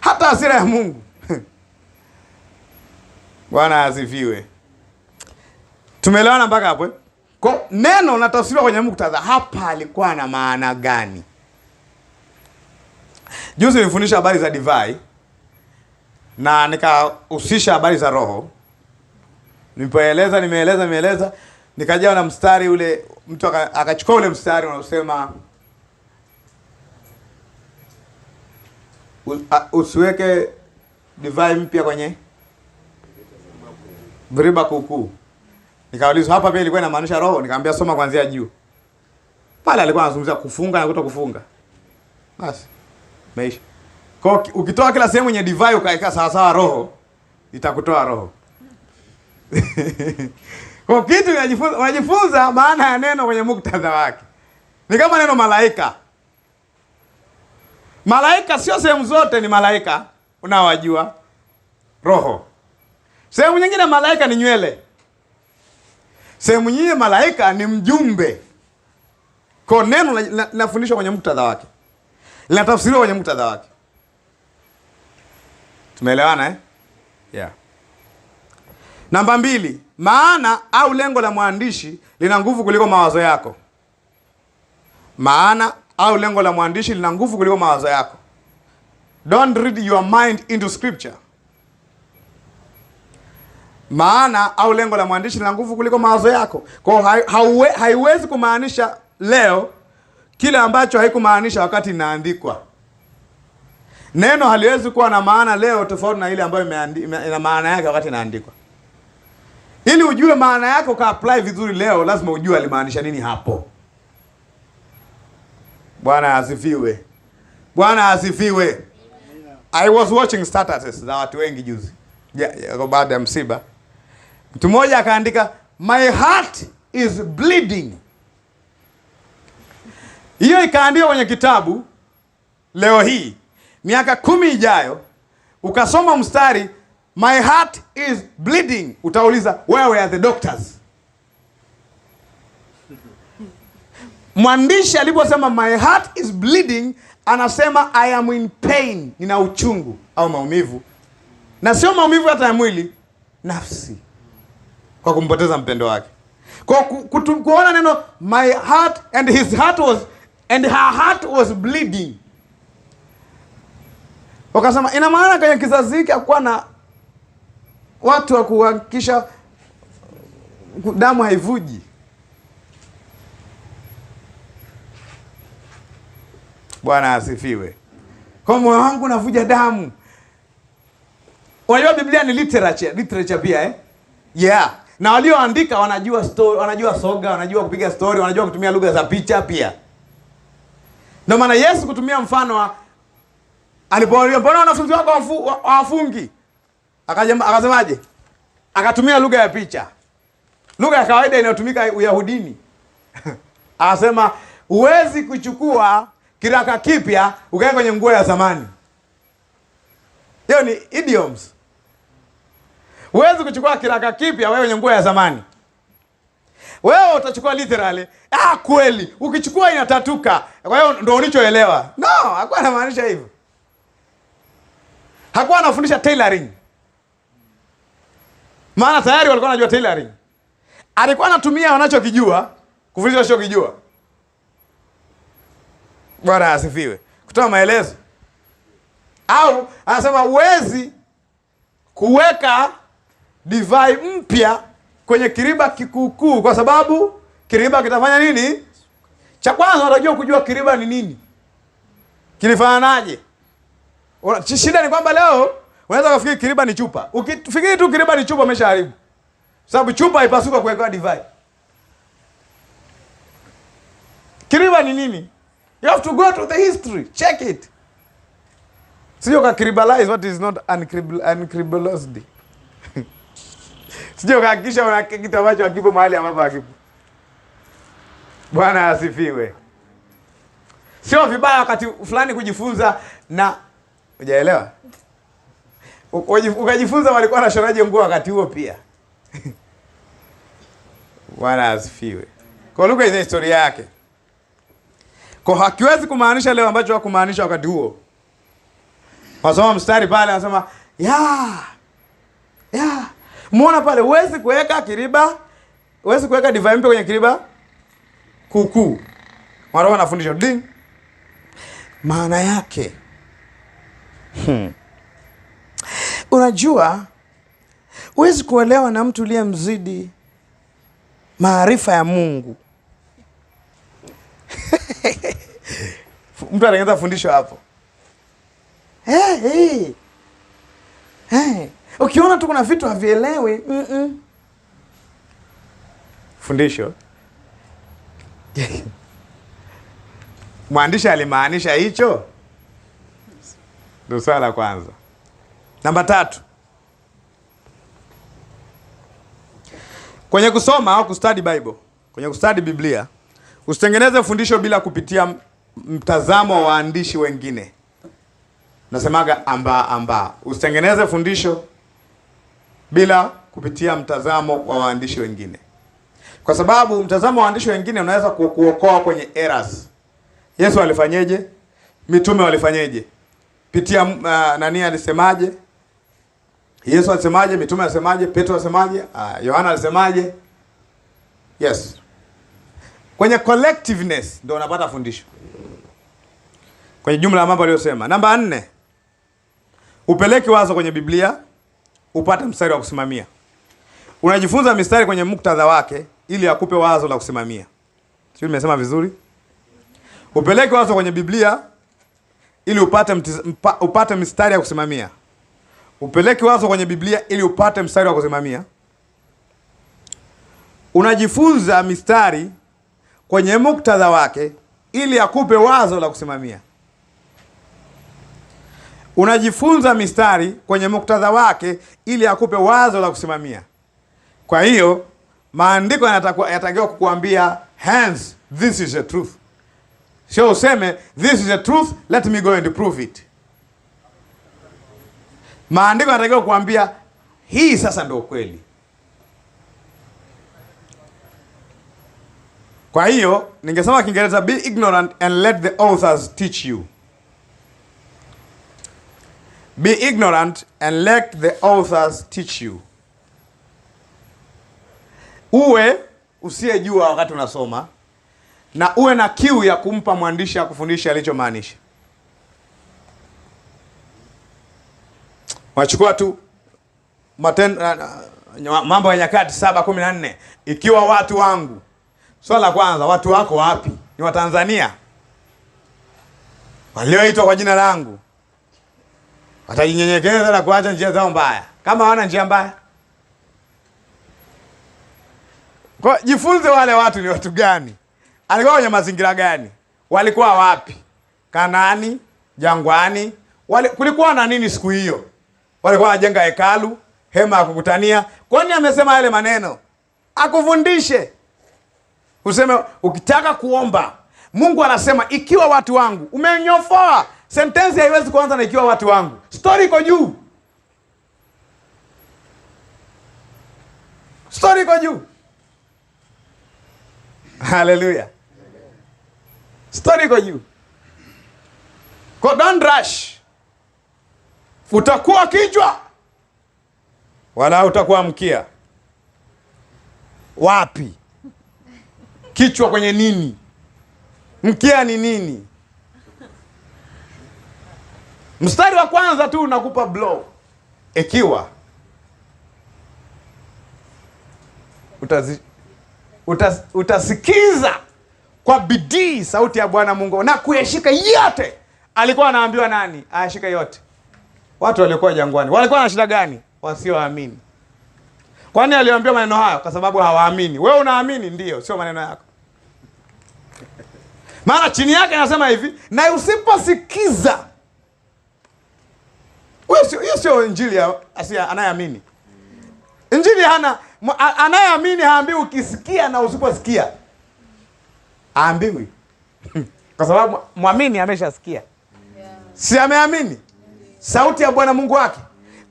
Hata hasira ya Mungu. Bwana asifiwe. Tumeelewana mpaka hapo? Kwa neno natafsiriwa kwenye muktadha, hapa alikuwa na maana gani? Juzi nilifundisha habari za divai na nikahusisha habari za roho. Nimeeleza nikajawa na mstari ule, mtu akachukua ule mstari unaosema usiweke divai mpya kwenye viriba kuukuu. Nikaulizwa hapa pia ilikuwa inamaanisha roho, nikamwambia soma kuanzia juu. Pale alikuwa anazungumzia kufunga na kutokufunga. Basi maisha. Kwa ukitoa kila sehemu yenye divai ukaeka sawa sawa roho, itakutoa roho. Kwa kitu unajifunza maana ya neno kwenye muktadha wake. Ni kama neno malaika. Malaika sio sehemu zote ni malaika unaowajua roho. Sehemu nyingine malaika ni nywele. Sehemu nyingine malaika ni mjumbe. Kwa neno linafundishwa kwenye muktadha wake. Linatafsiriwa kwenye muktadha wake. Tumeelewana eh? Yeah. Namba 2, maana au lengo la mwandishi lina nguvu kuliko mawazo yako. Maana au lengo la mwandishi lina nguvu kuliko mawazo yako. Don't read your mind into scripture. Maana au lengo la mwandishi lina nguvu kuliko mawazo yako. Kwa haiwezi kumaanisha leo kile ambacho haikumaanisha wakati inaandikwa. Neno haliwezi kuwa na maana leo tofauti na ile ambayo ina maana yake wakati inaandikwa. Ili ujue maana yake uka apply vizuri leo, lazima ujue alimaanisha nini hapo. Bwana asifiwe. Bwana asifiwe. I was watching statuses za watu wengi juzi. Baada ya msiba. Mtu mmoja akaandika my heart is bleeding. Hiyo ikaandikwa kwenye kitabu leo hii. Miaka 10 ijayo ukasoma mstari my heart is bleeding, utauliza where are the doctors? Mwandishi aliposema my heart is bleeding, anasema I am in pain, nina uchungu au maumivu. Na sio maumivu hata ya mwili, nafsi, kwa kumpoteza mpendo wake. Kwa kuona neno my heart and his heart was and her heart was bleeding, wakasema ina maana kwenye kizazi hiki hakuwa na watu wa kuhakikisha damu haivuji. Bwana asifiwe. Kwa moyo wangu unavuja damu. Unajua Biblia ni literature pia eh? Yeah. Na walioandika wanajua story, wanajua soga, wanajua kupiga story, wanajua kutumia lugha za picha pia. Ndio maana Yesu kutumia mfano wa alipoambia mbona wanafunzi wako wafungi? Akasemaje? Akatumia lugha ya picha. Lugha ya kawaida inayotumika Uyahudini. Akasema huwezi kuchukua kiraka kipya ukae kwenye nguo ya zamani. Hiyo ni idioms. Huwezi kuchukua kiraka kipya wewe kwenye nguo ya zamani. Wewe utachukua literally, kweli, ukichukua inatatuka. Kwa hiyo ndio ulichoelewa. No, hakuwa anamaanisha hivyo. Hakuwa anafundisha tailoring. Maana tayari walikuwa wanajua tailoring. alikuwa anatumia wanachokijua kufundisha wanachokijua. Bwana asifiwe. Kutoa maelezo. Au anasema uwezi kuweka divai mpya kwenye kiriba kikukuu kwa sababu kiriba kitafanya nini? Cha kwanza unatakiwa kujua kiriba ni nini. Kilifananaje? Shida ni kwamba leo unaweza kufikiri kiriba ni chupa. Ukifikiri tu kiriba ni chupa umeshaharibu. Sababu chupa haipasuka kuwekwa divai. Kiriba ni nini? You have to go to the history. Check it. Sio ka cribalize what is not uncribalized. Sio kahakikisha una kitu ambacho hakipo mahali ambapo hakipo. Bwana asifiwe. Sio vibaya wakati fulani kujifunza na hujaelewa. Ukajifunza walikuwa wanashonaje nguo wakati huo pia. Bwana asifiwe. Kwa Luka ina historia yake. Kwa hakiwezi kumaanisha leo ambacho hakumaanisha wakati huo. Wasoma mstari pale anasema, muona pale huwezi kuweka kiriba, huwezi kuweka divai mpya kwenye kiriba kuku. Wanaona wanafundisha ding. Maana yake unajua huwezi kuelewa na mtu uliye mzidi maarifa ya Mungu. Mtu anaanza fundisho hapo. Ukiona tu kuna vitu havielewi, fundisho. Mwandishi alimaanisha hicho? Ndio swala la kwanza. Namba 3. Kwenye kusoma au kustudy Bible, kwenye kustudy Biblia, usitengeneze fundisho bila kupitia mtazamo wa waandishi wengine. Nasemaga amba. Usitengeneze fundisho bila kupitia mtazamo wa waandishi wengine. Kwa sababu mtazamo wa waandishi wengine unaweza kuokoa kwenye errors. Yesu alifanyeje? Mitume walifanyeje? Pitia nani alisemaje? Yesu alisemaje? Mitume alisemaje? Petro alisemaje? Yohana alisemaje? Yes. Kwenye collectiveness ndio unapata fundisho. Kwenye jumla ya mambo aliyosema. Namba 4. Upeleke wazo kwenye Biblia, upate mstari wa kusimamia. Unajifunza mistari kwenye muktadha wake ili akupe wazo la kusimamia. Sio, nimesema vizuri? Upeleke wazo kwenye Biblia ili upate mistari ya kusimamia. Upeleke wazo kwenye Biblia ili upate mstari wa kusimamia. Unajifunza mistari kwenye muktadha wake ili akupe wazo la kusimamia. Unajifunza mistari kwenye muktadha wake ili akupe wazo la kusimamia. Kwa hiyo maandiko yanatakiwa kukuambia hence this is the truth. Sio useme this is the truth, let me go and prove it. Maandiko yanatakiwa kukuambia hii sasa ndio kweli. Kwa hiyo ningesema Kiingereza, be ignorant and let the authors teach you. Be ignorant and let the authors teach you. Uwe usiyejua wakati unasoma na uwe na kiu ya kumpa mwandishi akufundisha alichomaanisha. Wachukua tu Mambo ya Nyakati 7:14. Ikiwa watu wangu. Swala la kwanza, watu wako wapi? Ni wa Tanzania walioitwa kwa jina langu watajinyenyekeza na kuacha njia zao mbaya. Kama hawana njia mbaya, kwa jifunze wale watu ni watu gani, alikuwa kwenye mazingira gani, walikuwa wapi, Kanaani, jangwani, kulikuwa na nini siku hiyo, walikuwa wanajenga hekalu, hema ya kukutania. Kwa nini amesema yale maneno? Akufundishe. Useme ukitaka kuomba, Mungu anasema ikiwa watu wangu. Umenyofoa. Sentensi haiwezi kuanza na ikiwa watu wangu. Story iko juu. Story iko juu. Hallelujah. Story iko juu. Kwa don't rush. Utakuwa kichwa wala utakuwa mkia. wapi? Kichwa kwenye nini? Mkia ni nini? Mstari wa kwanza tu unakupa blow. Ikiwa utasikiza kwa bidii sauti ya Bwana Mungu na kuyashika yote. Alikuwa anaambiwa nani ayashika yote? Watu waliokuwa jangwani. Walikuwa na shida gani? Wasioamini. Kwani aliwaambia maneno hayo kwa sababu hawaamini? Wewe unaamini? Ndio, sio maneno yako. Maana chini yake anasema hivi, na usiposikiza. Hiyo sio injili ya anayeamini. Injili hana anayeamini haambiwi ukisikia na usiposikia. Haambiwi. Kwa sababu muamini ameshasikia. Si ameamini sauti ya Bwana Mungu wake.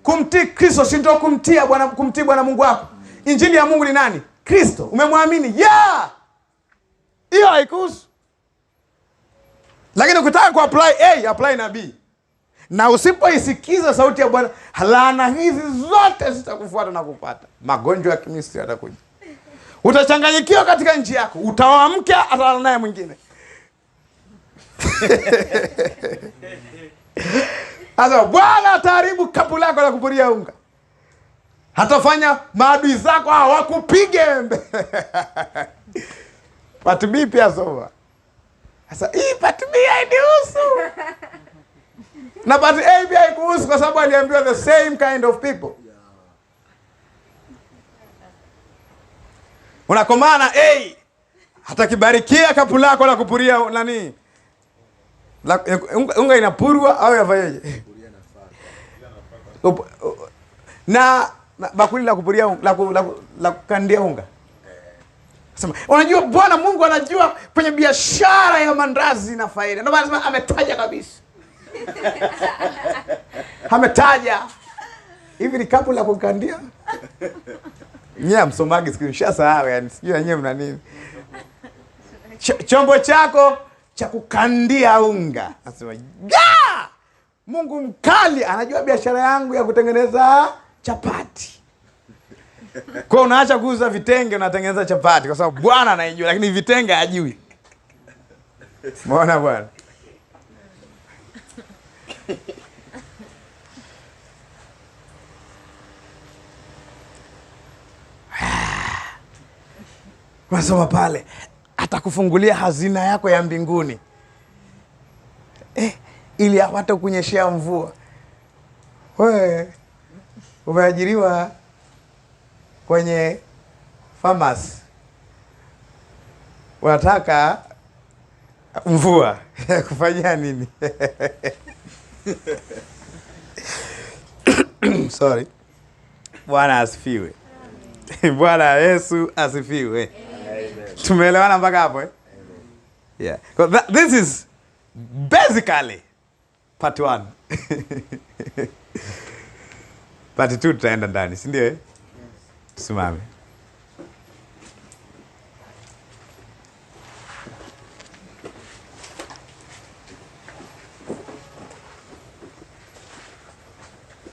Kumtii Kristo si ndio kumtii Bwana Mungu wako. Injili ya Mungu ni nani? Kristo. Umemwamini? Hiyo haikuhusu. Lakini ukitaka ku-apply A, apply na B. Na usipoisikiza sauti ya Bwana, laana hizi zote zitakufuata na kupata. Magonjwa ya kimistri yatakuja. Utachanganyikiwa katika nchi yako. Utaoa mke atalala naye mwingine. Sasa Bwana ataharibu kapu lako la kupuria unga. Hatafanya maadui zako hawakupige. Patubii pia soma. Sasa hii patubii hainihusu. Na pati A pia haikuhusu kwa sababu aliambiwa the same kind of people. Unakomana A hatakibarikia kapu lako la kupuria nani? Unga inapurwa au yafanyaje? Na bakuli la kupuria la kukandia unga. Sema, unajua Bwana Mungu anajua kwenye biashara ya mandazi na faida. Ndio maana ametaja kabisa. Ametaja. Hivi ni kapu la kukandia? Nyie msomaji screenshot sahau yani sijui wenyewe mna nini. Chombo chako cha kukandia unga. Nasema, Mungu mkali anajua biashara yangu ya kutengeneza chapati. Kwa unaacha kuuza vitenge unatengeneza chapati kwa sababu Bwana anaijua lakini vitenge hajui. Umeona bwana? Unasoma pale atakufungulia hazina yako ya mbinguni. Ili hapata kunyeshea mvua. Wewe umeajiriwa kwenye pharmacy. Unataka mvua kufanyia nini? Sorry. Bwana asifiwe. Bwana Yesu asifiwe. Tumeelewana mpaka hapo eh? Yeah. This is basically part 1. Part 2 tutaenda ndani, si ndio eh? Tusimame.